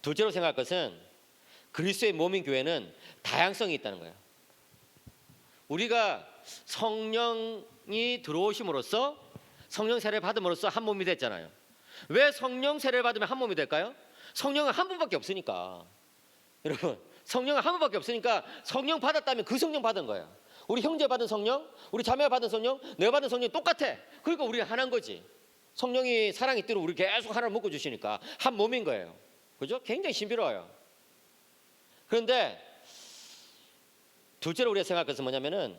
둘째로 생각할 것은 그리스도의 몸인 교회는 다양성이 있다는 거예요. 우리가 성령이 들어오심으로써 성령 세례를 받음으로써 한 몸이 됐잖아요. 왜 성령 세례를 받으면 한 몸이 될까요? 성령은 한 분밖에 없으니까. 여러분, 성령은 한 분밖에 없으니까 성령 받았다면 그 성령 받은 거예요. 우리 형제 받은 성령, 우리 자매가 받은 성령, 내가 받은 성령이 똑같아. 그러니까 우리가 하나인 거지. 성령이 사랑이 뜨로 우리 계속 하나를 묶어 주시니까 한 몸인 거예요. 그죠? 굉장히 신비로워요. 그런데 둘째로 우리가 생각할 것은 뭐냐면은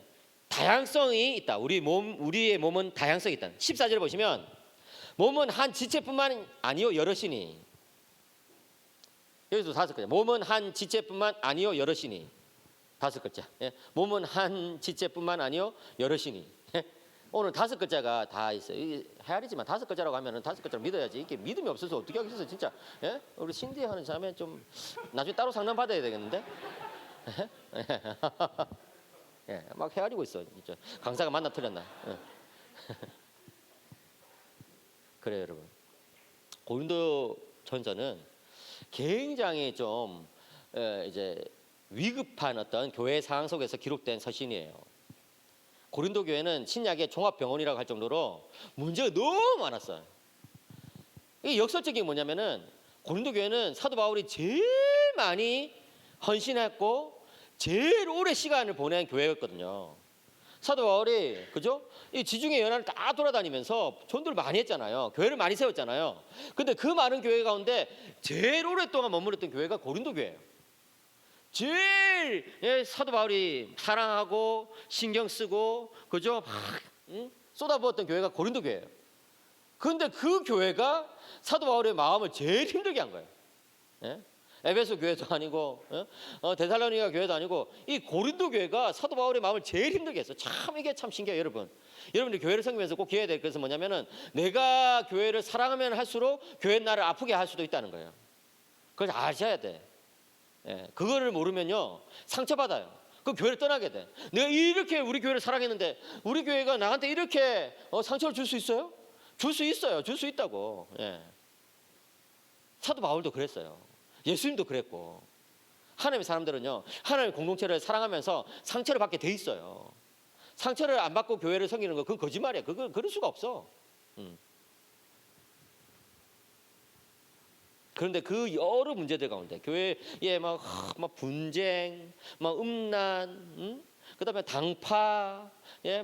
다양성이 있다. 우리의 몸은 다양성이 있다. 14절 보시면 몸은 한 지체뿐만 아니요 여럿이니. 여기서 5글자. 몸은 한 지체뿐만 아니요 여럿이니. 5글자. 예. 몸은 한 지체뿐만 아니요 여럿이니. 예. 오늘 5글자가 다 있어요. 헤아리지만 5글자라고 하면은 5글자를 믿어야지. 이게 믿음이 없어서 어떻게 하겠어 진짜. 예? 우리 신디 하는 자매 좀 나중에 따로 상담 받아야 되겠는데. 예, 막 헤아리고 있어. 진짜. 강사가 만나 틀렸나. 예. 그래요, 여러분. 고린도 전서는 굉장히 좀 이제 위급한 어떤 교회 상황 속에서 기록된 서신이에요. 고린도 교회는 신약의 종합병원이라고 할 정도로 문제가 너무 많았어요. 이게 역설적인 게 뭐냐면은 고린도 교회는 사도 바울이 제일 많이 헌신했고 제일 오래 시간을 보낸 교회였거든요. 사도 바울이 그죠? 이 지중해 연안을 다 돌아다니면서 전도를 많이 했잖아요. 교회를 많이 세웠잖아요. 근데 그 많은 교회 가운데 제일 오랫동안 머무렀던 교회가 고린도 교회예요. 제일 사도 바울이 사랑하고 신경 쓰고 그죠? 막 쏟아부었던 교회가 고린도 교회예요. 그런데 그 교회가 사도 바울의 마음을 제일 힘들게 한 거예요. 예? 에베소 교회도 아니고 데살로니가 교회도 아니고 이 고린도 교회가 사도 바울의 마음을 제일 힘들게 했어요. 참 이게 참 신기해요, 여러분. 여러분들이 교회를 섬기면서 꼭 기해야 될 것은 뭐냐면은 내가 교회를 사랑하면 할수록 교회 나를 아프게 할 수도 있다는 거예요. 그걸 아셔야 돼. 예, 그거를 모르면요 상처받아요. 그 교회를 떠나게 돼. 내가 이렇게 우리 교회를 사랑했는데 우리 교회가 나한테 이렇게 상처를 줄 수 있어요? 줄 수 있어요. 줄 수 있다고. 예. 사도 바울도 그랬어요. 예수님도 그랬고. 하나님의 사람들은요 하나님의 공동체를 사랑하면서 상처를 받게 돼 있어요. 상처를 안 받고 교회를 섬기는 거 그건 거짓말이야. 그럴 수가 없어. 그런데 그 여러 문제들 가운데 교회에 막 분쟁, 막 음란, 그다음에 당파,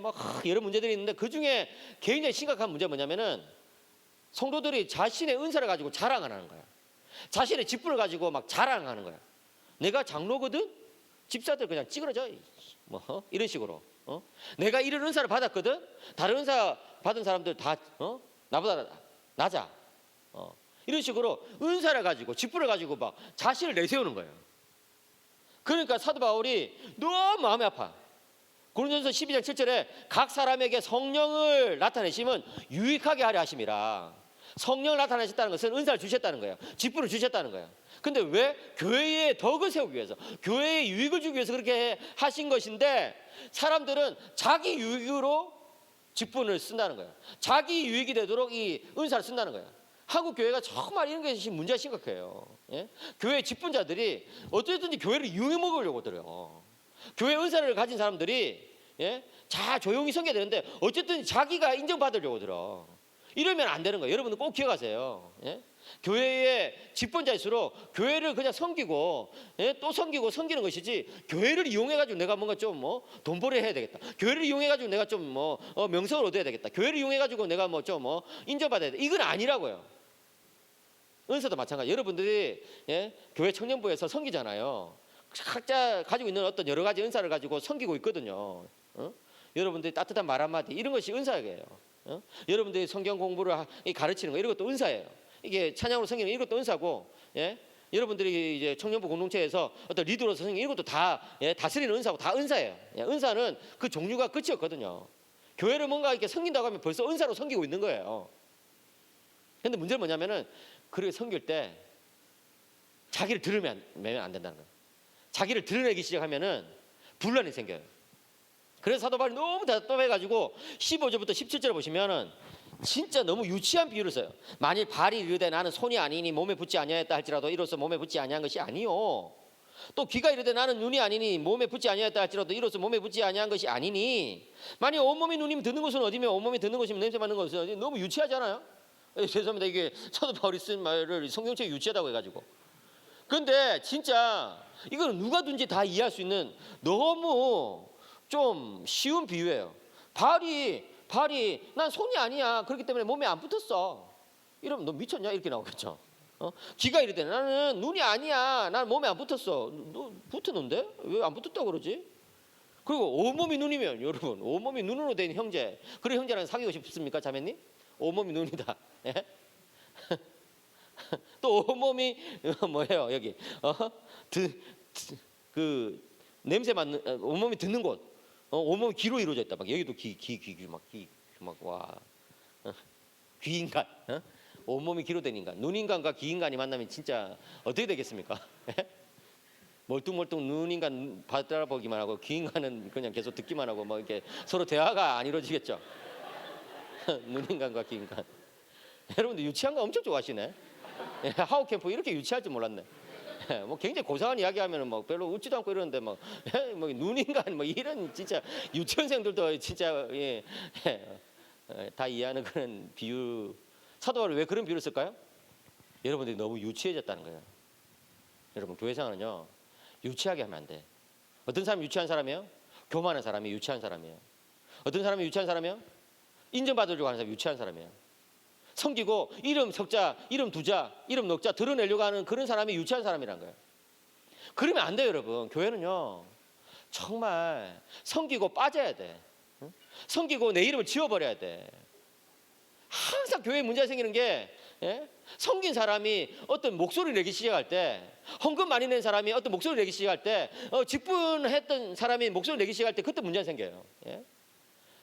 막 여러 문제들이 있는데 그 중에 굉장히 심각한 문제가 뭐냐면은 성도들이 자신의 은사를 가지고 자랑 안 하는 거야. 자신의 직분을 가지고 막 자랑하는 거야. 내가 장로거든? 집사들 그냥 찌그러져. 뭐 이런 식으로. 내가 이런 은사를 받았거든? 다른 은사 받은 사람들 다 나보다 낮아. 이런 식으로 은사를 가지고 직분을 가지고 막 자신을 내세우는 거예요. 그러니까 사도 바울이 너무 마음이 아파. 고린도전서 12장 7절에 각 사람에게 성령을 나타내심은 유익하게 하려 하심이라. 성령을 나타내셨다는 것은 은사를 주셨다는 거예요. 직분을 주셨다는 거예요. 근데 왜? 교회의 덕을 세우기 위해서, 교회의 유익을 주기 위해서 그렇게 하신 것인데 사람들은 자기 유익으로 직분을 쓴다는 거예요. 자기 유익이 되도록 이 은사를 쓴다는 거예요. 한국 교회가 정말 이런 것이 문제가 심각해요. 예? 교회 직분자들이 어쨌든지 교회를 이용해 먹으려고 들어요. 교회 은사를 가진 사람들이 자 조용히 섬겨야 되는데 어쨌든 자기가 인정받으려고 들어. 이러면 안 되는 거예요. 여러분들 꼭 기억하세요. 교회의 직분자일수록 교회를 그냥 섬기고 또 섬기고 섬기는 것이지 교회를 이용해 가지고 내가 뭔가 좀 돈벌이 해야 되겠다. 교회를 이용해 가지고 내가 좀 명성을 얻어야 되겠다. 교회를 이용해 가지고 내가 좀 인정받아야 돼. 이건 아니라고요. 은사도 마찬가지. 여러분들이 교회 청년부에서 섬기잖아요. 각자 가지고 있는 어떤 여러 가지 은사를 가지고 섬기고 있거든요. 여러분들이 따뜻한 말 한마디 이런 것이 은사예요. 여러분들이 성경 공부를 가르치는 거 이런 것도 은사예요. 이게 찬양으로 섬기는 이것도 은사고, 여러분들이 이제 청년부 공동체에서 어떤 리더로서 섬기는 이것도 다 다스리는 은사고 다 은사예요. 은사는 그 종류가 끝이 없거든요. 교회를 뭔가 이렇게 섬긴다고 하면 벌써 은사로 섬기고 있는 거예요. 근데 문제는 뭐냐면은 그렇게 섬길 때 자기를 드러내면 안 된다는 거예요. 자기를 드러내기 시작하면은 분란이 생겨요. 그래서 사도 바울이 너무 답답해가지고 15절부터 17절 보시면은 진짜 너무 유치한 비유를 써요. 만일 발이 이르되 나는 손이 아니니 몸에 붙지 아니하였다 할지라도 이로써 몸에 붙지 아니한 것이 아니요. 또 귀가 이르되 나는 눈이 아니니 몸에 붙지 아니하였다 할지라도 이로써 몸에 붙지 아니한 것이 아니니. 만일 온몸이 눈이면 듣는 것은 어디며 온몸이 듣는 것이면 냄새 맡는 것은 어디. 너무 유치하잖아요. 죄송합니다. 이게 사도 바울이 쓴 말을 성경책이 유치하다고 해가지고. 근데 진짜 이거는 누가든지 다 이해할 수 있는 너무 좀 쉬운 비유예요. 발이 난 손이 아니야. 그렇기 때문에 몸에 안 붙었어. 이러면 너 미쳤냐? 이렇게 나오겠죠. 귀가 이르되 나는 눈이 아니야. 난 몸에 안 붙었어. 너 붙었는데 왜 안 붙었다고 그러지? 그리고 온몸이 눈이면 여러분 온몸이 눈으로 된 형제, 그런 형제랑 사귀고 싶습니까 자매님? 온몸이 눈이다. 예? 또 온몸이 뭐예요 여기 그 냄새 맡는 온몸이 듣는 곳, 온몸이 귀로 이루어져 있다. 막 여기도 귀막와 귀인간, 온몸이 귀로 된 인간, 눈인간과 귀인간이 만나면 진짜 어떻게 되겠습니까? 멀뚱멀뚱 눈인간 바라보기만 하고 귀인간은 그냥 계속 듣기만 하고 뭐 이렇게 서로 대화가 안 이루어지겠죠. 눈인간과 귀인간. 여러분들 유치한 거 엄청 좋아하시네. 하우 캠프 이렇게 유치할 줄 몰랐네. 뭐 굉장히 고상한 이야기하면은 뭐 별로 웃지도 않고 이러는데 뭐 눈인간 뭐 이런 진짜 유치원생들도 진짜 다 이해하는 그런 비유. 사도 바울이 왜 그런 비유를 쓸까요? 여러분들이 너무 유치해졌다는 거예요. 여러분 교회 생활은요 유치하게 하면 안 돼. 어떤 사람이 유치한 사람이에요? 교만한 사람이 유치한 사람이에요. 어떤 사람이 유치한 사람이에요? 인정받으려고 하는 사람이 유치한 사람이에요. 섬기고 이름 석자, 이름 두자, 이름 녹자 드러내려고 하는 그런 사람이 유치한 사람이란 거예요. 그러면 안 돼요 여러분. 교회는요 정말 섬기고 빠져야 돼. 섬기고 내 이름을 지워버려야 돼. 항상 교회에 문제가 생기는 게 섬긴 사람이 어떤 목소리를 내기 시작할 때, 헌금 많이 낸 사람이 어떤 목소리를 내기 시작할 때, 직분했던 사람이 목소리를 내기 시작할 때 그때 문제가 생겨요.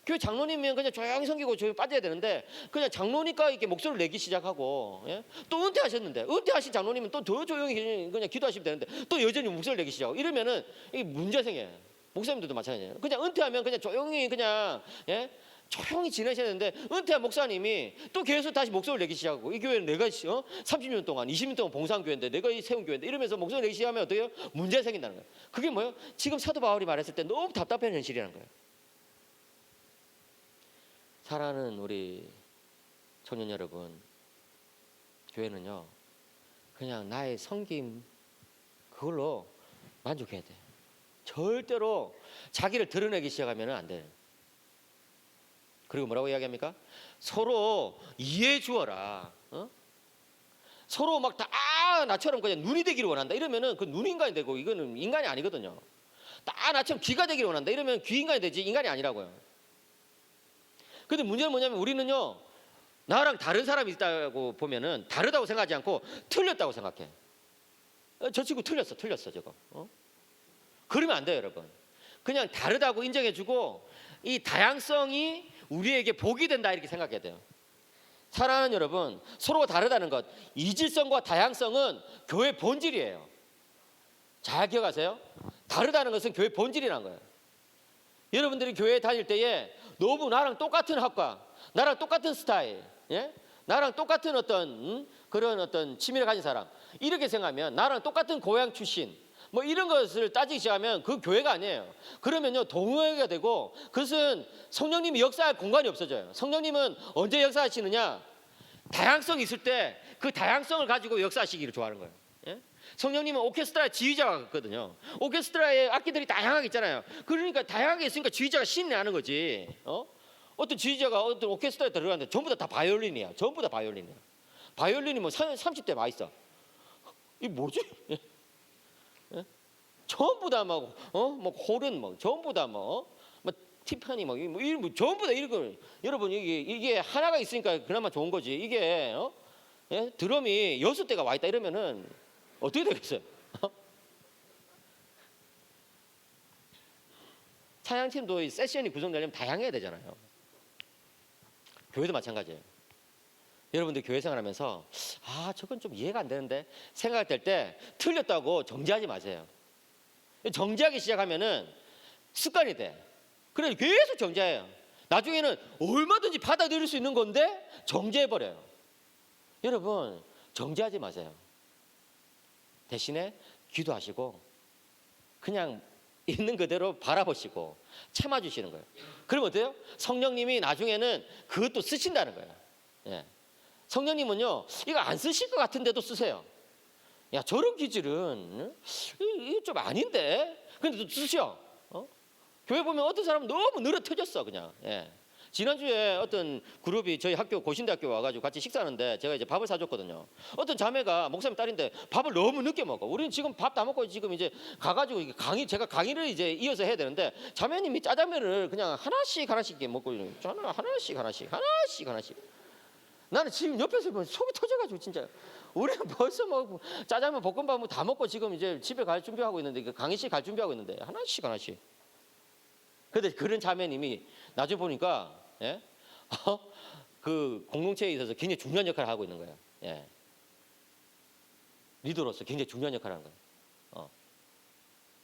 교회 장로님이면 그냥 조용히 섬기고 조용히 빠져야 되는데 그냥 장로니까 이렇게 목소리를 내기 시작하고 또 은퇴하셨는데 은퇴하신 장로님은 또 더 조용히 그냥 기도하시면 되는데 또 여전히 목소리를 내기 시작하고 이러면은 이게 문제가 생겨요. 목사님들도 마찬가지예요. 그냥 은퇴하면 그냥 조용히 그냥 조용히 지내셔야 되는데 은퇴한 목사님이 또 교회에서 다시 목소리를 내기 시작하고 이 교회는 내가 30년 동안 20년 동안 봉사한 교회인데 내가 세운 교회인데 이러면서 목소리 내기 시작하면 어때요? 문제가 생긴다는 거예요. 그게 뭐예요? 지금 사도 바울이 말했을 때 너무 답답한 현실이라는 거예요. 사랑하는 우리 청년 여러분, 교회는요 그냥 나의 섬김 그걸로 만족해야 돼. 절대로 자기를 드러내기 시작하면 안 돼. 그리고 뭐라고 이야기합니까? 서로 이해해 주어라. 서로 막 다 나처럼 그냥 눈이 되기를 원한다. 이러면은 그 눈인간이 되고 이거는 인간이 아니거든요. 다 나처럼 귀가 되기를 원한다. 이러면 귀인간이 되지 인간이 아니라고요. 근데 문제는 뭐냐면 우리는요 나랑 다른 사람이 있다고 보면은 다르다고 생각하지 않고 틀렸다고 생각해. 저 친구 틀렸어 저거. 그러면 안 돼요 여러분. 그냥 다르다고 인정해주고 이 다양성이 우리에게 복이 된다 이렇게 생각해야 돼요. 사랑하는 여러분, 서로가 다르다는 것, 이질성과 다양성은 교회 본질이에요. 잘 기억하세요. 다르다는 것은 교회 본질이라는 거예요. 여러분들이 교회에 다닐 때에 너무 나랑 똑같은 학과, 나랑 똑같은 스타일, 나랑 똑같은 어떤 그런 어떤 취미를 가진 사람 이렇게 생각하면 나랑 똑같은 고향 출신 뭐 이런 것을 따지기 시작하면 그 교회가 아니에요. 그러면요 동호회가 되고 그것은 성령님이 역사할 공간이 없어져요. 성령님은 언제 역사하시느냐? 다양성이 있을 때 그 다양성을 가지고 역사하시기를 좋아하는 거예요. 성령님은 오케스트라 지휘자가 같거든요. 오케스트라의 악기들이 다양하게 있잖아요. 그러니까 다양하게 있으니까 지휘자가 신이 나는 거지. 어떤 지휘자가 어떤 오케스트라에 들어가는데 전부 다 바이올린이야. 전부 다 바이올린이야. 바이올린이 뭐 30대 와 있어. 이 뭐지? 전부 다 뭐 홀은 뭐 전부 다 뭐 티파니 뭐 전부 다 이런 여러분 이게 하나가 있으니까 그나마 좋은 거지. 이게 드럼이 6대가 와 있다 이러면은 어떻게 되겠어요? 찬양팀도 세션이 구성되려면 다양해야 되잖아요. 교회도 마찬가지예요. 여러분들 교회 생활하면서 저건 좀 이해가 안 되는데 생각될 때 틀렸다고 정지하지 마세요. 정지하기 시작하면은 습관이 돼. 그래 계속 정지해요. 나중에는 얼마든지 받아들일 수 있는 건데 정지해버려요. 여러분 정지하지 마세요. 대신에 기도하시고 그냥 있는 그대로 바라보시고 참아주시는 거예요. 그럼 어때요? 성령님이 나중에는 그것도 쓰신다는 거예요. 성령님은요 이거 안 쓰실 것 같은데도 쓰세요. 야 저런 기질은 이거 좀 아닌데 근데 또 쓰셔. 교회 보면 어떤 사람은 너무 늘어터졌어 그냥. 지난주에 어떤 그룹이 저희 학교 고신대학교 와가지고 같이 식사하는데 제가 이제 밥을 사줬거든요. 어떤 자매가 목사님 딸인데 밥을 너무 늦게 먹어. 우리는 지금 밥 다 먹고 지금 이제 가가지고 이게 제가 강의를 이제 이어서 해야 되는데 자매님이 짜장면을 그냥 하나씩 이렇게 먹고 저는 하나씩. 나는 지금 옆에서 보면 속이 터져가지고 진짜 우리는 벌써 뭐 짜장면 볶음밥 뭐 다 먹고 지금 이제 집에 갈 준비하고 있는데 강의실 갈 준비하고 있는데 하나씩. 근데 그런 자매님이 나중에 보니까 예? 그 공동체에 있어서 굉장히 중요한 역할을 하고 있는 거예요. 예. 리더로서 굉장히 중요한 역할을 하는 거예요.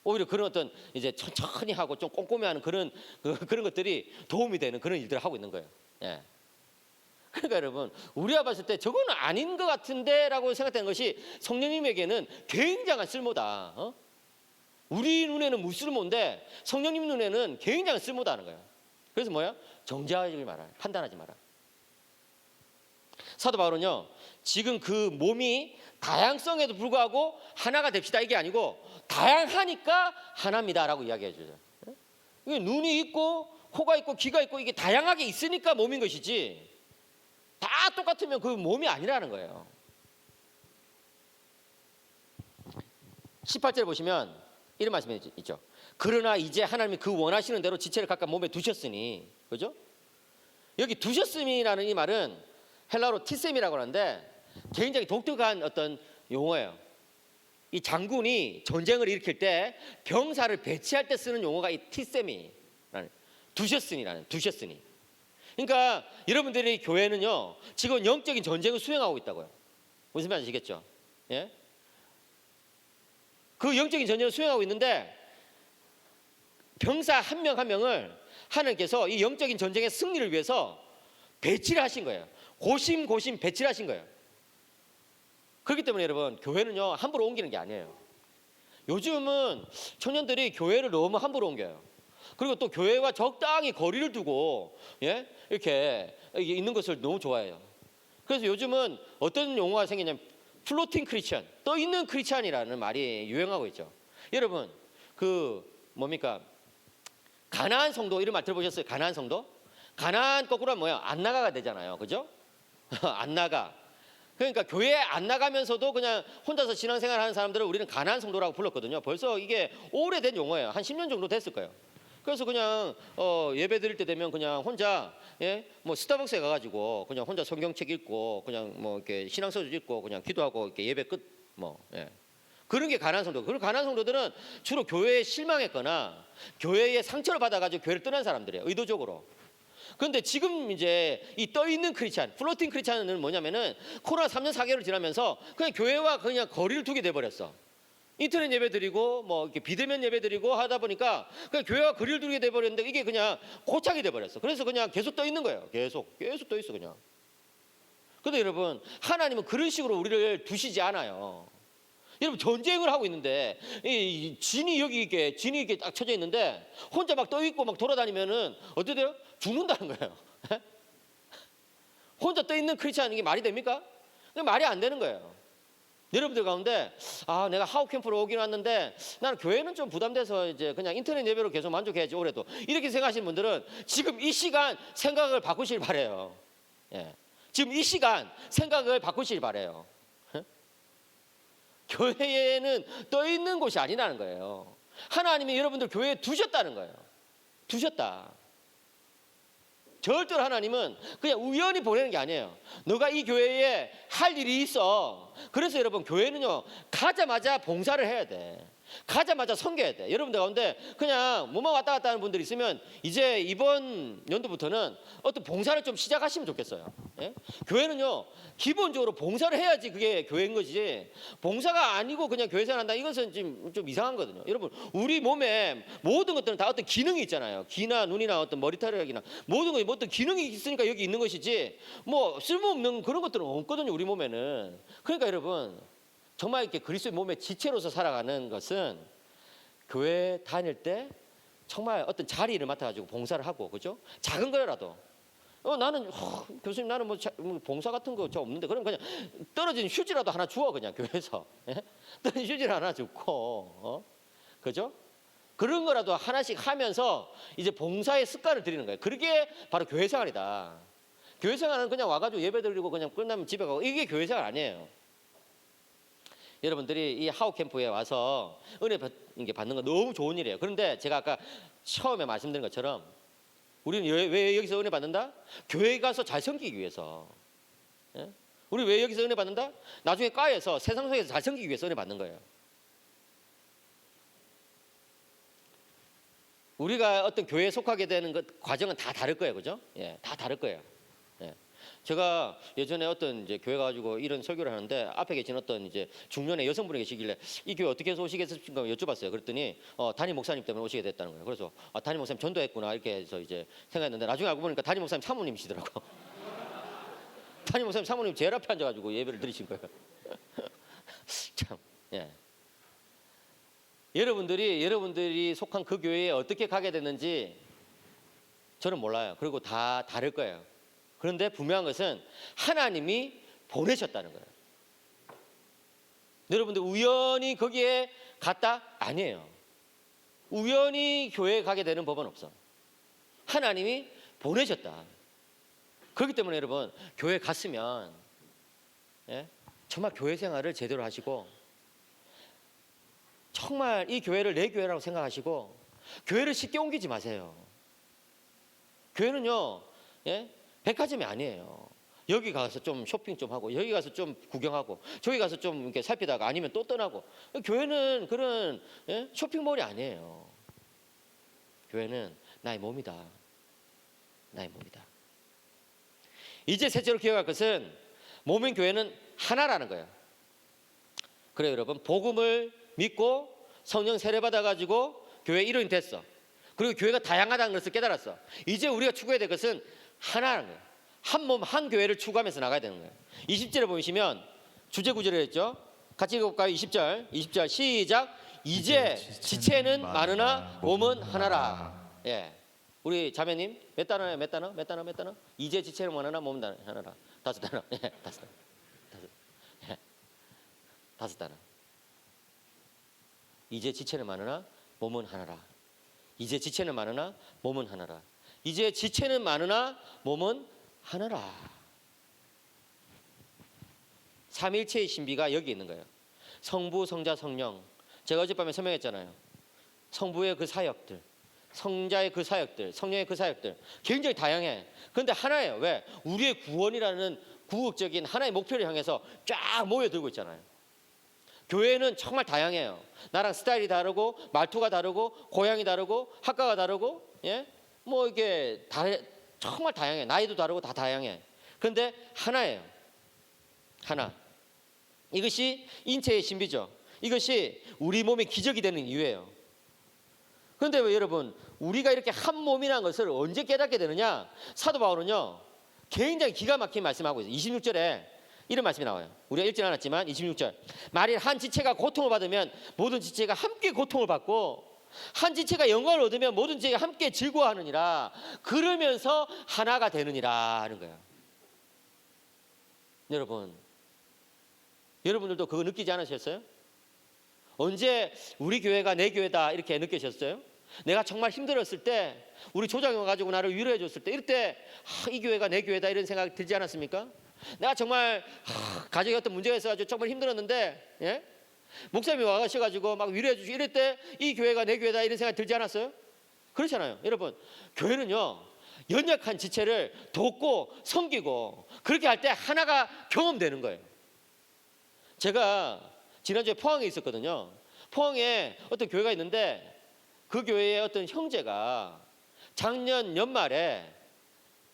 오히려 그런 어떤 이제 천천히 하고 좀 꼼꼼히하는 그런 것들이 도움이 되는 그런 일들을 하고 있는 거예요. 예. 그러니까 여러분 우리가 봤을 때 저거는 아닌 것 같은데라고 생각되는 것이 성령님에게는 굉장한 쓸모다. 우리 눈에는 무쓸모인데 성령님 눈에는 굉장한 쓸모다는 거예요. 그래서 뭐야? 정죄하지 마라. 판단하지 마라. 사도 바울은요. 지금 그 몸이 다양성에도 불구하고 하나가 됩시다 이게 아니고 다양하니까 하나입니다라고 이야기해 주죠. 이게 눈이 있고 코가 있고 귀가 있고 이게 다양하게 있으니까 몸인 것이지 다 똑같으면 그 몸이 아니라는 거예요. 18절 보시면 이런 말씀이 있죠. 그러나 이제 하나님이 그 원하시는 대로 지체를 각각 몸에 두셨으니, 그죠? 여기 두셨음이라는 이 말은 헬라어로 티셈이라고 하는데 굉장히 독특한 어떤 용어예요. 이 장군이 전쟁을 일으킬 때 병사를 배치할 때 쓰는 용어가 이 티셈이라는 두셨으니. 그러니까 여러분들이 교회는요 지금 영적인 전쟁을 수행하고 있다고요. 무슨 말인지 아시겠죠? 예? 그 영적인 전쟁을 수행하고 있는데 병사 한 명 한 명을 하나님께서 이 영적인 전쟁의 승리를 위해서 배치를 하신 거예요. 고심 배치를 하신 거예요. 그렇기 때문에 여러분 교회는요 함부로 옮기는 게 아니에요. 요즘은 청년들이 교회를 너무 함부로 옮겨요. 그리고 또 교회와 적당히 거리를 두고 예? 이렇게 있는 것을 너무 좋아해요. 그래서 요즘은 어떤 용어가 생기냐면 플로팅 크리스천, 떠 있는 크리스천이라는 말이 유행하고 있죠. 여러분 그 뭡니까? 가나안 성도 이런 말 들어보셨어요? 가나안 성도? 가나안 거꾸로 하면 뭐야? 안 나가가 되잖아요. 그죠? 안 나가. 그러니까 교회에 안 나가면서도 그냥 혼자서 신앙생활 하는 사람들을 우리는 가나안 성도라고 불렀거든요. 벌써 이게 오래된 용어예요. 한 10년 정도 됐을 거예요. 그래서 그냥 예배 드릴 때 되면 그냥 혼자 뭐 스타벅스에 가가지고 그냥 혼자 성경책 읽고 그냥 뭐 이렇게 신앙서적 읽고 그냥 기도하고 이렇게 예배 끝 그런 게 가난한 성도. 그리고 가난한 성도들은 주로 교회에 실망했거나 교회에 상처를 받아가지고 교회를 떠난 사람들이에요. 의도적으로. 그런데 지금 이제 이 떠 있는 크리스찬, 플로팅 크리스찬은 뭐냐면은 코로나 3년 4개월 지나면서 그냥 교회와 그냥 거리를 두게 돼 버렸어. 인터넷 예배 드리고 뭐 이렇게 비대면 예배 드리고 하다 보니까 그냥 교회와 거리를 두게 돼 버렸는데 이게 그냥 고착이 돼 버렸어. 그래서 그냥 계속 떠 있는 거예요. 계속 떠 있어 그냥. 근데 여러분 하나님은 그런 식으로 우리를 두시지 않아요. 여러분 전쟁을 하고 있는데 이 진이 이렇게 딱 쳐져 있는데 혼자 막 떠 있고 막 돌아다니면은 어떻게 돼요? 죽는다는 거예요. 혼자 떠 있는 크리스찬 이게 말이 됩니까? 말이 안 되는 거예요. 여러분들 가운데 내가 하우 캠프로 오긴 왔는데 나는 교회는 좀 부담돼서 이제 그냥 인터넷 예배로 계속 만족해야지 올해도 이렇게 생각하시는 분들은 지금 이 시간 생각을 바꾸시길 바래요. 예. 지금 이 시간 생각을 바꾸시길 바래요. 교회에는 떠 있는 곳이 아니라는 거예요. 하나님이 여러분들 교회에 두셨다는 거예요. 두셨다. 절대로 하나님은 그냥 우연히 보내는 게 아니에요. 너가 이 교회에 할 일이 있어. 그래서 여러분 교회는요 가자마자 봉사를 해야 돼. 가자마자 섬겨야 돼. 여러분들 가운데 그냥 뭐만 왔다 갔다 하는 분들이 있으면 이제 이번 연도부터는 어떤 봉사를 좀 시작하시면 좋겠어요. 예? 교회는요 기본적으로 봉사를 해야지 그게 교회인 것이지 봉사가 아니고 그냥 교회 생활한다 이것은 좀 이상한 거거든요. 여러분 우리 몸에 모든 것들은 다 어떤 기능이 있잖아요. 귀나 눈이나 어떤 머리털이나 모든 것이 뭐 어떤 기능이 있으니까 여기 있는 것이지 뭐 쓸모없는 그런 것들은 없거든요. 우리 몸에는. 그러니까 여러분 정말 이렇게 그리스도의 몸의 지체로서 살아가는 것은 교회 다닐 때 정말 어떤 자리를 맡아가지고 봉사를 하고 그죠? 작은 거라도 나는 교수님 나는 뭐 봉사 같은 거 저 없는데 그럼 그냥 떨어진 휴지라도 하나 주워 그냥 교회에서 떨어진 휴지를 하나 줍고 그죠? 그런 거라도 하나씩 하면서 이제 봉사의 습관을 들이는 거예요. 그게 바로 교회 생활이다. 교회 생활은 그냥 와가지고 예배 드리고 그냥 끝나면 집에 가고 이게 교회 생활 아니에요. 여러분들이 이 하우 캠프에 와서 은혜 받는 거 너무 좋은 일이에요. 그런데 제가 아까 처음에 말씀드린 것처럼 우리는 왜 여기서 은혜 받는다? 교회 가서 잘 섬기기 위해서. 예? 우리 왜 여기서 은혜 받는다? 나중에 과에서 세상 속에서 잘 섬기기 위해서 은혜 받는 거예요. 우리가 어떤 교회에 속하게 되는 것 과정은 다 다를 거예요, 그죠? 예, 다 다를 거예요. 예. 제가 예전에 어떤 이제 교회 가지고 이런 설교를 하는데 앞에 계신 어떤 이제 중년의 여성분이 계시길래 이 교회 어떻게 해서 오시겠습니까? 여쭤봤어요. 그랬더니 담임 목사님 때문에 오시게 됐다는 거예요. 그래서 담임 목사님 전도했구나 이렇게 해서 이제 생각했는데 나중에 알고 보니까 담임 목사님 사모님이시더라고. 담임 목사님 사모님 제일 앞에 앉아가지고 예배를 드리신 거예요. 참, 예. 여러분들이 속한 그 교회에 어떻게 가게 됐는지 저는 몰라요. 그리고 다 다를 거예요. 그런데 분명한 것은 하나님이 보내셨다는 거예요. 여러분들 우연히 거기에 갔다? 아니에요. 우연히 교회에 가게 되는 법은 없어. 하나님이 보내셨다. 그렇기 때문에 여러분 교회 갔으면 정말 교회 생활을 제대로 하시고 정말 이 교회를 내 교회라고 생각하시고 교회를 쉽게 옮기지 마세요. 교회는요 백화점이 아니에요. 여기 가서 좀 쇼핑 좀 하고 여기 가서 좀 구경하고 저기 가서 좀 이렇게 살피다가 아니면 또 떠나고 교회는 그런 쇼핑몰이 아니에요. 교회는 나의 몸이다. 나의 몸이다. 이제 셋째로 기억할 것은 몸인 교회는 하나라는 거예요. 그래요 여러분 복음을 믿고 성령 세례 받아가지고 교회 일원이 됐어. 그리고 교회가 다양하다는 것을 깨달았어. 이제 우리가 추구해야 될 것은 하나라는 거예요. 한 몸, 한 교회를 추구하면서 나가야 되는 거예요. 20절에 보시면 주제 구절을 했죠. 같이 읽어볼까요? 20절 시작. 이제 지체는 많으나 몸은 하나라. 예, 우리 자매님 몇 단어예요? 몇 단어? 이제 지체는 많으나 몸은 하나라. 5단어. 예, 5단어. 예, 5단어. 이제 지체는 많으나 몸은 하나라. 이제 지체는 많으나 몸은 하나라. 이제 지체는 많으나 몸은 하나라. 삼위일체의 신비가 여기 있는 거예요. 성부, 성자, 성령. 제가 어젯밤에 설명했잖아요. 성부의 그 사역들, 성자의 그 사역들, 성령의 그 사역들 굉장히 다양해. 그런데 하나예요. 왜? 우리의 구원이라는 궁극적인 하나의 목표를 향해서 쫙 모여들고 있잖아요. 교회는 정말 다양해요. 나랑 스타일이 다르고 말투가 다르고 고향이 다르고 학과가 다르고 뭐 이게 정말 다양해. 나이도 다르고 다 다양해. 그런데 하나예요. 하나. 이것이 인체의 신비죠. 이것이 우리 몸의 기적이 되는 이유예요. 그런데 왜 여러분 우리가 이렇게 한 몸이라는 것을 언제 깨닫게 되느냐? 사도 바울은요 굉장히 기가 막힌 말씀하고 있어요. 26절에 이런 말씀이 나와요. 우리가 읽진 않았지만 26절 만일 한 지체가 고통을 받으면 모든 지체가 함께 고통을 받고 한 지체가 영광을 얻으면 모든 지체가 함께 즐거워하느니라. 그러면서 하나가 되느니라 하는 거예요. 여러분들도 그거 느끼지 않으셨어요? 언제 우리 교회가 내 교회다 이렇게 느끼셨어요? 내가 정말 힘들었을 때 우리 조장이 와가지고 나를 위로해 줬을 때 이럴 때 이 교회가 내 교회다 이런 생각 들지 않았습니까? 내가 정말 가정에 어떤 문제가 있어가지고 정말 힘들었는데 목사님이 와가셔가지고 막 위로해 주시고 이럴 때 이 교회가 내 교회다 이런 생각 들지 않았어요? 그렇잖아요. 여러분 교회는요 연약한 지체를 돕고 섬기고 그렇게 할 때 하나가 경험되는 거예요. 제가 지난주에 포항에 있었거든요. 포항에 어떤 교회가 있는데 그 교회의 어떤 형제가 작년 연말에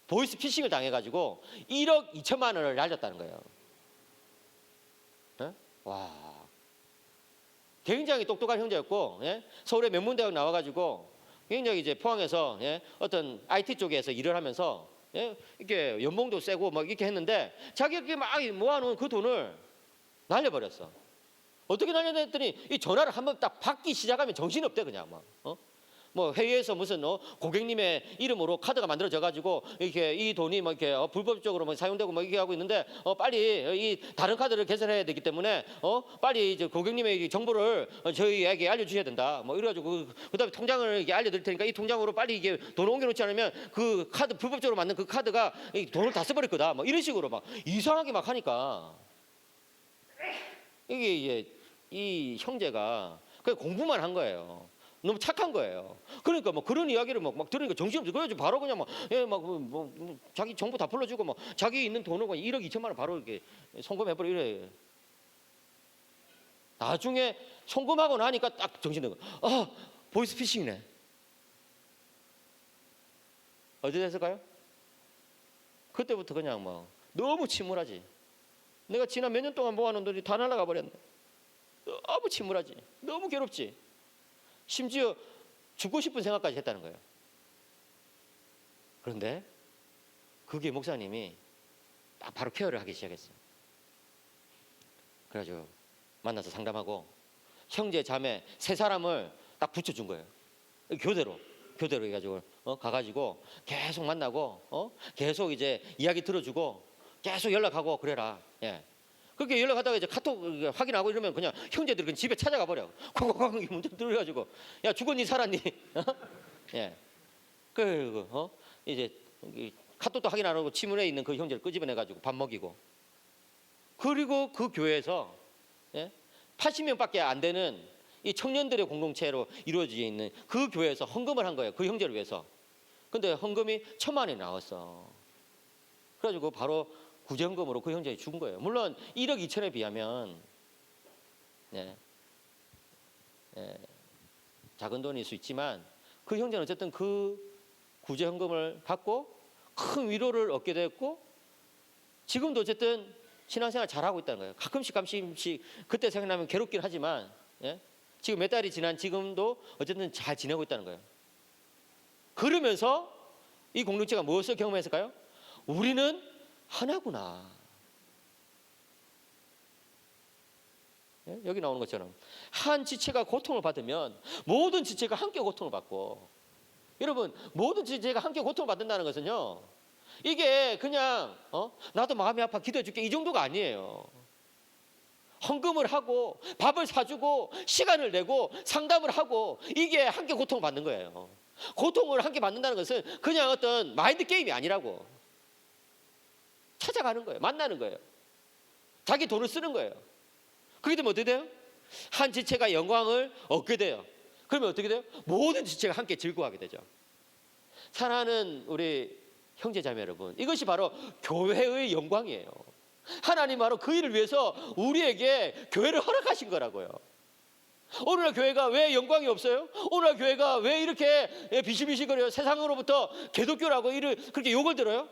보이스 피싱을 당해가지고 1억 2천만 원을 날렸다는 거예요. 와, 굉장히 똑똑한 형제였고 서울의 명문대학 나와가지고 굉장히 이제 포항에서 어떤 IT 쪽에서 일을 하면서 이렇게 연봉도 세고 막 이렇게 했는데 자기가 막 모아놓은 그 돈을 날려버렸어. 어떻게 날렸냐 했더니 이 전화를 한번 딱 받기 시작하면 정신이 없대 그냥 막. 뭐 회의에서 무슨 고객님의 이름으로 카드가 만들어져 가지고 이렇게 이 돈이 뭐 이렇게 불법적으로 뭐 사용되고 뭐 이렇게 하고 있는데 빨리 이 다른 카드를 개설해야 되기 때문에 빨리 이제 고객님의 이 정보를 저희에게 알려주셔야 된다. 뭐 이래가지고 그다음에 통장을 이게 알려드릴 테니까 이 통장으로 빨리 이게 돈을 옮겨놓지 않으면 그 카드 불법적으로 만든 그 카드가 이 돈을 다 써버릴 거다. 뭐 이런 식으로 막 이상하게 막 하니까 이게 이제 이 형제가 그냥 공부만 한 거예요. 너무 착한 거예요. 그러니까 뭐 그런 이야기를 막 들으니까 정신없어. 그래가지고 바로 그냥 뭐 자기 정보 다 불러주고 뭐 자기 있는 돈을 1억 2천만 원 바로 이렇게 송금해버려 이래. 나중에 송금하고 나니까 딱 정신 든 거야. 보이스피싱이네. 어디 됐을까요? 그때부터 그냥 뭐 너무 침울하지. 내가 지난 몇 년 동안 모아놓은 돈이 다 날아가 버렸네. 너무 침울하지. 너무 괴롭지. 심지어 죽고 싶은 생각까지 했다는 거예요. 그런데 그게 목사님이 딱 바로 케어를 하기 시작했어요. 그래가지고 만나서 상담하고 형제 자매 세 사람을 딱 붙여준 거예요. 교대로 해가지고 가가지고 계속 만나고 계속 이제 이야기 들어주고 계속 연락하고 그래라. 예. 그렇게 연락하다가 이제 카톡 확인하고 이러면 그냥 형제들이 그냥 집에 찾아가 버려. 콩콩콩 문제 들어가지고 야 죽었니 살았니? 예. 그리고 이제 카톡도 확인 안 하고 침울해 있는 그 형제를 끄집어내 가지고 밥 먹이고. 그리고 그 교회에서 80명밖에 안 되는 이 청년들의 공동체로 이루어져 있는 그 교회에서 헌금을 한 거예요. 그 형제를 위해서. 근데 헌금이 1,000만 원이 나왔어. 그래가지고 바로 구제헌금으로 그 형제에 준 거예요. 물론 1억 2천에 비하면 작은 돈일 수 있지만 그 형제는 어쨌든 그 구제헌금을 받고 큰 위로를 얻게 됐고 지금도 어쨌든 신앙생활 잘하고 있다는 거예요. 가끔씩 그때 생각나면 괴롭긴 하지만 지금 몇 달이 지난 지금도 어쨌든 잘 지내고 있다는 거예요. 그러면서 이 공동체가 무엇을 경험했을까요? 우리는 하나구나. 여기 나오는 것처럼 한 지체가 고통을 받으면 모든 지체가 함께 고통을 받고, 여러분 모든 지체가 함께 고통을 받는다는 것은요 이게 그냥 나도 마음이 아파 기도해 줄게 이 정도가 아니에요. 헌금을 하고 밥을 사주고 시간을 내고 상담을 하고 이게 함께 고통을 받는 거예요. 고통을 함께 받는다는 것은 그냥 어떤 마인드 게임이 아니라고. 찾아가는 거예요. 만나는 거예요. 자기 돈을 쓰는 거예요. 그게 되면 어떻게 돼요? 한 지체가 영광을 얻게 돼요. 그러면 어떻게 돼요? 모든 지체가 함께 즐거워하게 되죠. 사랑하는 우리 형제자매 여러분, 이것이 바로 교회의 영광이에요. 하나님 바로 그 일을 위해서 우리에게 교회를 허락하신 거라고요. 오늘날 교회가 왜 영광이 없어요? 오늘날 교회가 왜 이렇게 비실비실거려요? 세상으로부터 개독교라고 그렇게 욕을 들어요?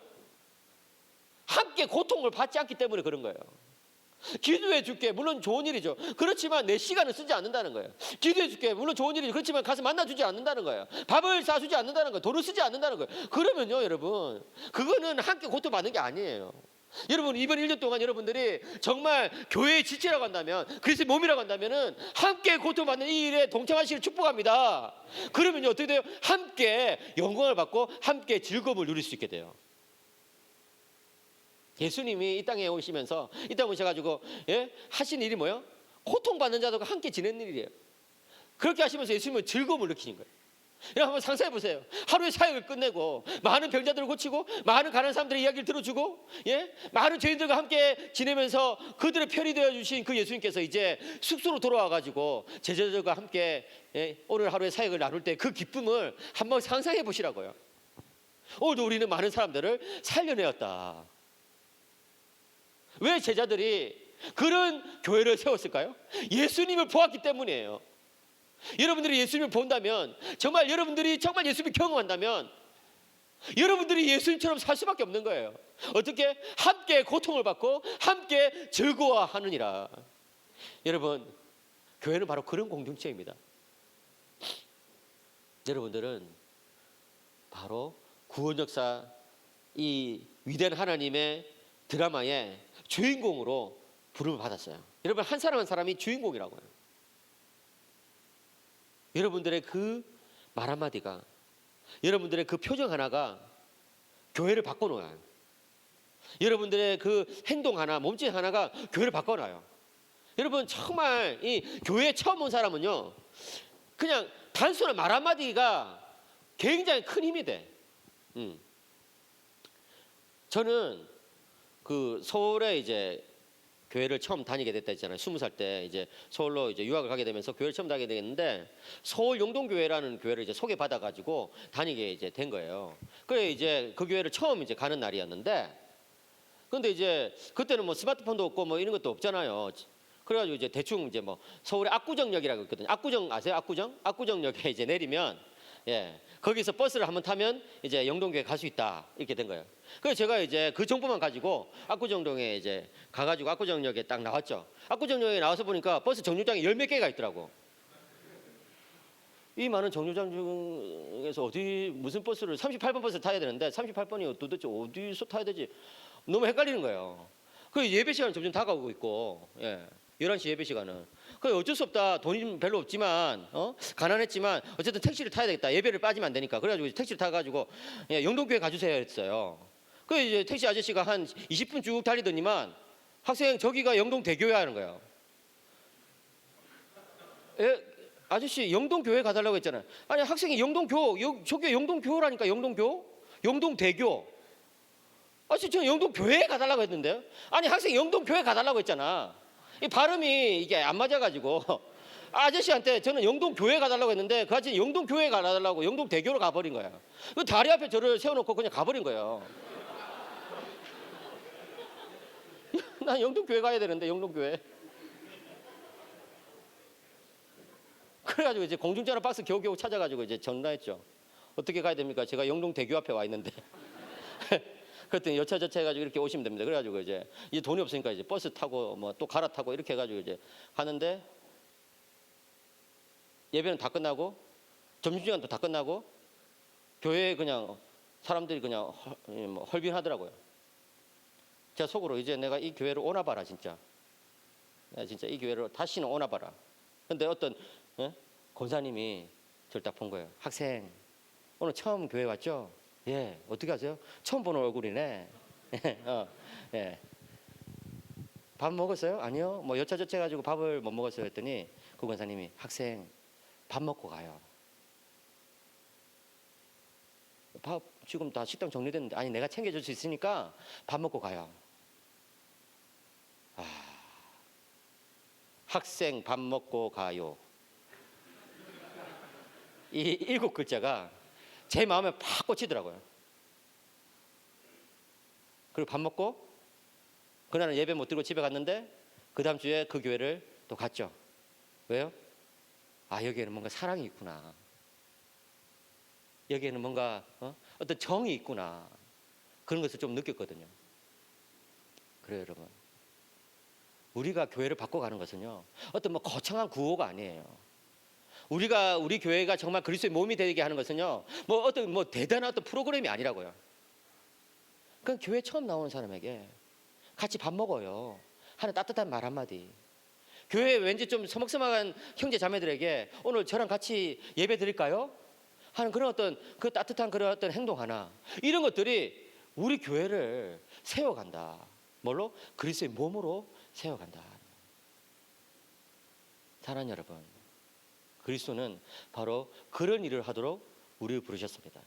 함께 고통을 받지 않기 때문에 그런 거예요. 기도해 줄게, 물론 좋은 일이죠. 그렇지만 내 시간을 쓰지 않는다는 거예요. 기도해 줄게, 물론 좋은 일이죠. 그렇지만 가서 만나주지 않는다는 거예요. 밥을 사주지 않는다는 거예요. 돈을 쓰지 않는다는 거예요. 그러면요 여러분, 그거는 함께 고통받는 게 아니에요. 여러분 이번 1년 동안 여러분들이 정말 교회의 지체라고 한다면, 그리스도의 몸이라고 한다면은 함께 고통받는 이 일에 동참하시기를 축복합니다. 그러면요 어떻게 돼요? 함께 영광을 받고 함께 즐거움을 누릴 수 있게 돼요. 예수님이 이 땅에 오시면서 이 땅에 오셔가지고 하신 일이 뭐예요? 고통받는 자들과 함께 지내는 일이에요. 그렇게 하시면서 예수님은 즐거움을 느끼는 거예요. 여러분 한번 상상해 보세요. 하루의 사역을 끝내고 많은 병자들을 고치고 많은 가난한 사람들의 이야기를 들어주고 많은 죄인들과 함께 지내면서 그들의 편이 되어주신 그 예수님께서 이제 숙소로 돌아와가지고 제자들과 함께 오늘 하루의 사역을 나눌 때 그 기쁨을 한번 상상해 보시라고요. 오늘도 우리는 많은 사람들을 살려내었다. 왜 제자들이 그런 교회를 세웠을까요? 예수님을 보았기 때문이에요. 여러분들이 예수님을 본다면, 정말 여러분들이 정말 예수님을 경험한다면 여러분들이 예수님처럼 살 수밖에 없는 거예요. 어떻게? 함께 고통을 받고 함께 즐거워하느니라. 여러분, 교회는 바로 그런 공동체입니다. 여러분들은 바로 구원 역사, 이 위대한 하나님의 드라마의 주인공으로 부름을 받았어요. 여러분 한 사람 한 사람이 주인공이라고요. 여러분들의 그 말 한마디가, 여러분들의 그 표정 하나가 교회를 바꿔놓아요. 여러분들의 그 행동 하나, 몸짓 하나가 교회를 바꿔놔요. 여러분 정말 이 교회에 처음 온 사람은요, 그냥 단순한 말 한마디가 굉장히 큰 힘이 돼. 저는 그 서울에 이제 교회를 처음 다니게 됐다 했잖아요. 20살 때 이제 서울로 이제 유학을 가게 되면서 교회를 처음 다니게 되겠는데, 서울 용동교회라는 교회를 이제 소개받아 가지고 다니게 이제 된 거예요. 그래 이제 그 교회를 처음 이제 가는 날이었는데, 근데 이제 그때는 뭐 스마트폰도 없고 뭐 이런 것도 없잖아요. 그래가지고 이제 대충 이제 뭐 서울의 압구정역이라고 있거든요. 압구정 아세요? 압구정? 압구정역에 이제 내리면, 예, 거기서 버스를 한번 타면 이제 영동교회 갈 수 있다, 이렇게 된 거예요. 그래서 제가 이제 그 정보만 가지고 압구정동에 이제 가가지고 압구정역에 딱 나왔죠. 압구정역에 나와서 보니까 버스 정류장이 열 몇 개가 있더라고. 이 많은 정류장 중에서 어디 무슨 버스를 38번 버스를 타야 되는데 38번이 도대체 어디서 타야 되지? 너무 헷갈리는 거예요. 그 예배 시간은 점점 다가오고 있고, 예, 11시 예배 시간은. 그 어쩔 수 없다. 돈이 별로 없지만, 가난했지만 어쨌든 택시를 타야 되겠다. 예배를 빠지면 안 되니까. 그래가지고 택시를 타가지고, 예, 영동교회 가주세요 했어요. 그 이제 택시 아저씨가 한 20분 쭉 달리더니만, 학생 저기가 영동대교회 하는 거예요. 예, 아저씨 영동교회 가달라고 했잖아요. 아니 학생이 저기 영동교라니까. 영동대교. 아저씨 저는 영동교회에 가달라고 했는데요. 아니 학생이 영동교회 가달라고 했잖아. 이 발음이 이게 안 맞아가지고 아저씨한테 저는 영동교회 가달라고 했는데 그 아저씨 영동교회 가달라고 영동대교로 가버린 거야. 그 다리 앞에 저를 세워놓고 그냥 가버린 거예요. 난 영동교회 가야 되는데, 영동교회. 그래가지고 이제 공중전화 박스 겨우겨우 찾아가지고 이제 전화했죠. 어떻게 가야 됩니까? 제가 영동대교 앞에 와 있는데. 그랬더니 여차저차 해가지고 이렇게 오시면 됩니다. 그래가지고 이제 돈이 없으니까 이제 버스 타고 뭐 또 갈아타고 이렇게 해가지고 이제 가는데, 예배는 다 끝나고 점심시간도 다 끝나고 교회에 그냥 사람들이 그냥 헐빈하더라고요. 제가 속으로 이제 내가 이 교회를 오나 봐라 진짜. 내가 진짜 이 교회를 다시는 오나 봐라. 근데 어떤 권사님이 저를 딱 본 거예요. 학생 오늘 처음 교회 왔죠? 예. 어떻게 하세요? 처음 보는 얼굴이네. 예. 밥 먹었어요? 아니요. 뭐 여차저차 해가지고 밥을 못 먹었어요 했더니 그 권사님이, 학생 밥 먹고 가요. 밥 지금 다 식당 정리됐는데, 아니 내가 챙겨줄 수 있으니까 밥 먹고 가요. 학생 밥 먹고 가요. 이 7글자가 제 마음에 팍 꽂히더라고요. 그리고 밥 먹고 그날은 예배 못 드리고 집에 갔는데 그 다음 주에 그 교회를 또 갔죠. 왜요? 여기에는 뭔가 사랑이 있구나. 여기에는 뭔가 어떤 정이 있구나. 그런 것을 좀 느꼈거든요. 그래요, 여러분. 우리가 교회를 바꿔가는 것은요, 어떤 뭐 거창한 구호가 아니에요. 우리 교회가 정말 그리스도의 몸이 되게 하는 것은요, 뭐 어떤 뭐 대단한 어떤 프로그램이 아니라고요. 그냥 교회 처음 나오는 사람에게 같이 밥 먹어요 하는 따뜻한 말 한마디. 교회에 왠지 좀 서먹서먹한 형제 자매들에게 오늘 저랑 같이 예배 드릴까요? 하는 그런 어떤 그 따뜻한 그런 어떤 행동 하나, 이런 것들이 우리 교회를 세워간다. 뭘로? 그리스도의 몸으로 세워간다. 사랑하는 여러분, 그리스도는 바로 그런 일을 하도록 우리를 부르셨습니다.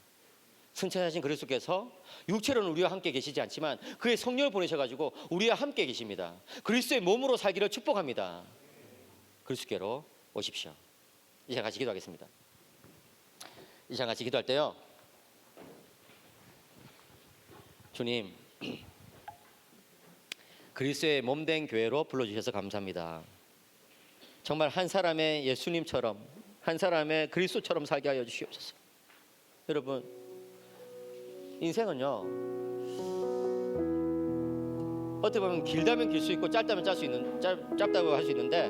승천하신 그리스도께서 육체로는 우리와 함께 계시지 않지만 그의 성령을 보내셔가지고 우리와 함께 계십니다. 그리스도의 몸으로 살기를 축복합니다. 그리스도께로 오십시오. 이 시간 같이 기도하겠습니다. 이 시간 같이 기도할 때요, 주님, 그리스도의 몸된 교회로 불러주셔서 감사합니다. 정말 한 사람의 예수님처럼, 한 사람의 그리스도처럼 살게 하여 주시옵소서. 여러분, 인생은요, 어떻게 보면 길다면 길 수 있고 짧다면 짧다고 할 수 있는데,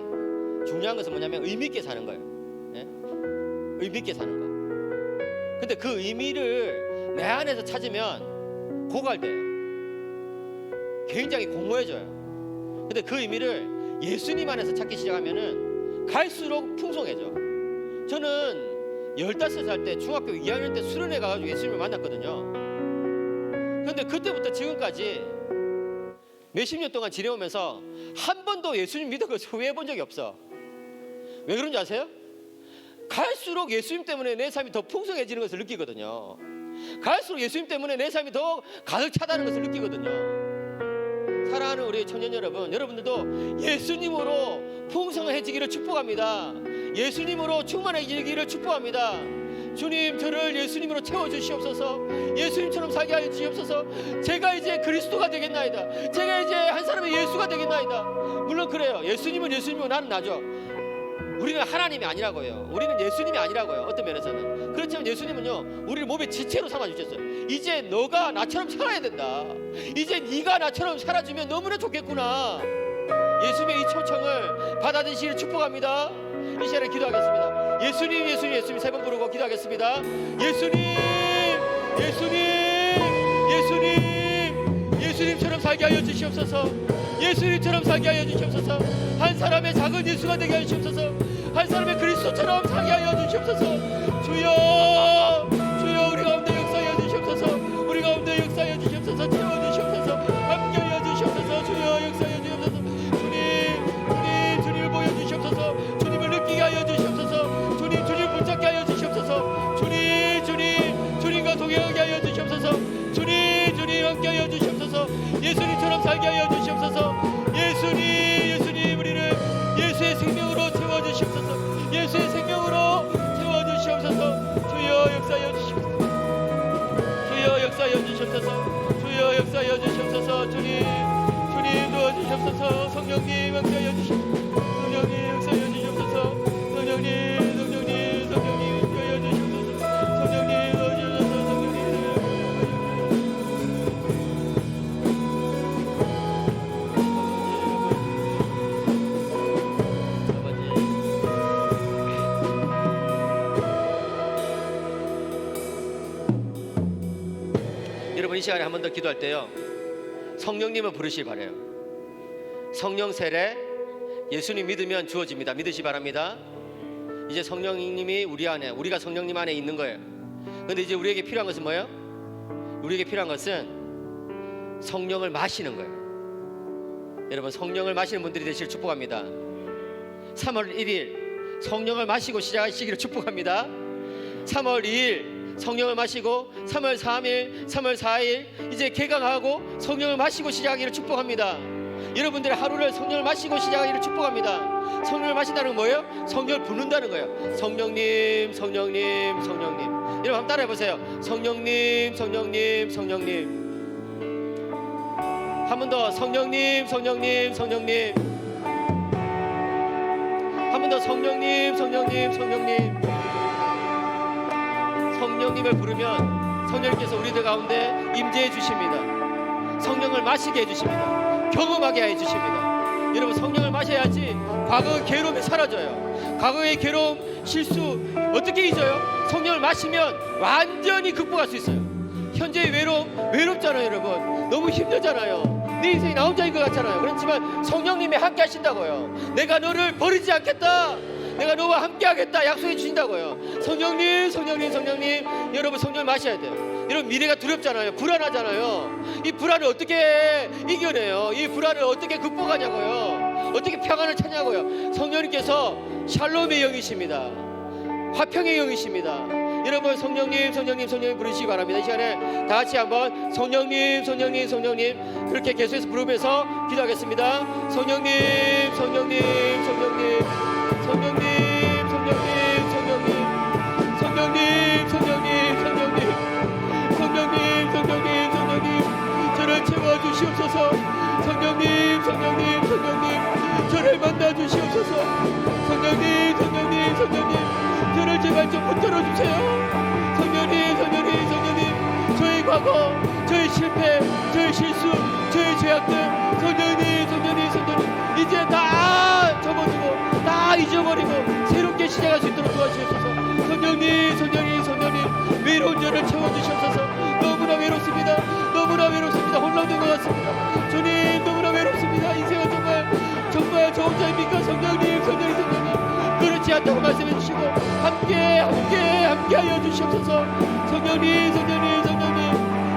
중요한 것은 뭐냐면 의미 있게 사는 거예요. 예? 의미 있게 사는 거. 근데 그 의미를 내 안에서 찾으면 고갈돼요. 굉장히 공허해져요. 근데 그 의미를 예수님 안에서 찾기 시작하면은 갈수록 풍성해져. 저는 15살 때 중학교 2학년 때 수련회 가가지고 예수님을 만났거든요. 그런데 그때부터 지금까지 몇십 년 동안 지내오면서 한 번도 예수님 믿은 것을 후회해 본 적이 없어. 왜 그런지 아세요? 갈수록 예수님 때문에 내 삶이 더 풍성해지는 것을 느끼거든요. 갈수록 예수님 때문에 내 삶이 더 가득 차다는 것을 느끼거든요. 사랑하는 우리 청년 여러분, 여러분들도 예수님으로 풍성해지기를 축복합니다. 예수님으로 충만해지기를 축복합니다. 주님, 저를 예수님으로 채워주시옵소서. 예수님처럼 살게 하여 주시옵소서. 제가 이제 그리스도가 되겠나이다. 제가 이제 한 사람의 예수가 되겠나이다. 물론 그래요. 예수님은 예수님이고 나는 나죠. 우리는 하나님이 아니라고요. 우리는 예수님이 아니라고요. 어떤 면에서는. 그렇지만 예수님은요, 우리를 몸의 지체로 삼아주셨어요. 이제 너가 나처럼 살아야 된다. 이제 네가 나처럼 살아주면 너무나 좋겠구나. 예수님의 이 초청을 받아들이시기를 축복합니다. 이 시간에 기도하겠습니다. 예수님, 예수님, 예수님 세 번 부르고 기도하겠습니다. 예수님, 예수님, 예수님, 예수님처럼 살게 하여 주시옵소서. 예수님처럼 살게 하여 주시옵소서. 한 사람의 작은 예수가 되게 하여 주시옵소서. 한 사람의 그리스도처럼 살게 하여 주시옵소서. 주여, 주여, 우리 가운데 역사하여 주시옵소서. 우리 가운데 역사하여 주시옵소서. 채워주시옵소서. 함께하여 주시옵소서. 주여, 역사하여 주시옵소서. 주님, 주님, 주님을 보여주시옵소서. 주님을 느끼게 하여 주시옵소서. 주님, 주님 붙잡게 하여 주시옵소서. 주님, 주님, 주님과 동행하게 하여 주시옵소서. 주님, 주님 함께하여 주시옵소서. 예수님처럼 살게 하여 주시옵소서. 예수님, 예수님, 우리를 예수의 생명으로 채워주시옵소서. 예수의 생명으로 채워주시옵소서. 주여 역사하여 주시옵소서. 주여 역사하여 주시옵소서. 주여 역사하여 주시옵소서. 주님, 주님 도와주시옵소서. 성령님 함께하여 주시옵소서. 성령님 역사하여 주시옵소서. 성령님, 성령님, 성령님 함께하여 주시옵소서. 성령님 도와주시옵소서. 성령님. 여러분, 이 시간에 한 번 더 기도할 때요, 성령님을 부르시기 바래요. 성령 세례, 예수님 믿으면 주어집니다. 믿으시 바랍니다. 이제 성령님이 우리 안에, 우리가 성령님 안에 있는 거예요. 그런데 이제 우리에게 필요한 것은 뭐예요? 우리에게 필요한 것은 성령을 마시는 거예요. 여러분, 성령을 마시는 분들이 되시길 축복합니다. 3월 1일 성령을 마시고 시작하시기를 축복합니다. 3월 2일 성령을 마시고 3월 3일, 3월 4일 이제 개강하고 성령을 마시고 시작하기를 축복합니다. 여러분들의 하루를 성령을 마시고 시작하기를 축복합니다. 성령을 마신다는 건 뭐예요? 성령을 부른다는 거예요. 성령님, 성령님, 성령님. 여러분 한번 따라해 보세요. 성령님, 성령님, 성령님. 한 번 더. 성령님, 성령님, 성령님. 한 번 더. 성령님, 성령님, 성령님. 성령님을 부르면 성령님께서 우리들 가운데 임재해 주십니다. 성령을 마시게 해 주십니다. 경험하게 해 주십니다. 여러분, 성령을 마셔야지 과거의 괴로움이 사라져요. 과거의 괴로움, 실수 어떻게 잊어요? 성령을 마시면 완전히 극복할 수 있어요. 현재의 외롭잖아요. 여러분, 너무 힘들잖아요. 내 인생이 나 혼자인 것 같잖아요. 그렇지만 성령님이 함께 하신다고요. 내가 너를 버리지 않겠다, 내가 너와 함께 하겠다 약속해 주신다고요. 성령님, 성령님, 성령님. 여러분, 성령을 마셔야 돼요. 여러분, 미래가 두렵잖아요. 불안하잖아요. 이 불안을 어떻게 이겨내요? 이 불안을 어떻게 극복하냐고요. 어떻게 평안을 찾냐고요. 성령님께서 샬롬의 영이십니다. 화평의 영이십니다. 여러분, 성령님, 성령님, 성령님 부르시기 바랍니다. 이 시간에 다 같이 한번 성령님, 성령님, 성령님 그렇게 계속해서 부르면서 기도하겠습니다. 성령님, 성령님, 성령님, 성령님, 성령님, 성령님, 성령님, 성령님, 성령님, 성령님, 성령님, 성령님, 저를 채워주시옵소서. 성령님, 성령님, 성령님, 저를 만나주시옵소서. 성령님, 성령님, 성령님, 저를 제발 좀 붙들어 주세요. 성령님, 성령님, 성령님, 저의 과거, 저의 실패, 저의 실수, 저의 죄악들, 성령님, 성령님, 성령님, 이제 다 접어두고 다 잊어버리고 새롭게 시작할 수 있도록 도와주시옵소서. 성령님, 성령님, 성령님, 외로운 저를 채워주시옵소서. 너무나 외롭습니다. 너무나 외롭습니다. 혼란된 것 같습니다. 주님, 너무나 외롭습니다. 인생은 정말 저 혼자입니까? 성령님, 성령님, 성령님, 그렇지 않다. 있다고 말씀해 주시고 함께 하여 주시옵소서. 성령님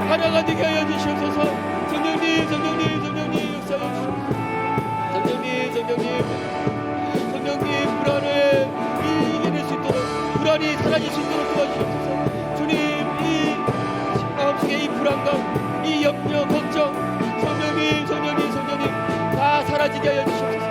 하나가 되게 하여 주시옵소서. 성령님 역사해 주시옵소서. 성령님 불안을 이겨낼 수 있도록, 불안이 사라질 수 있도록 도와주시옵소서. 주님, 이 마음속에 이 불안감, 이 염려, 걱정, 성령님 다 사라지게 하여 주시옵소서.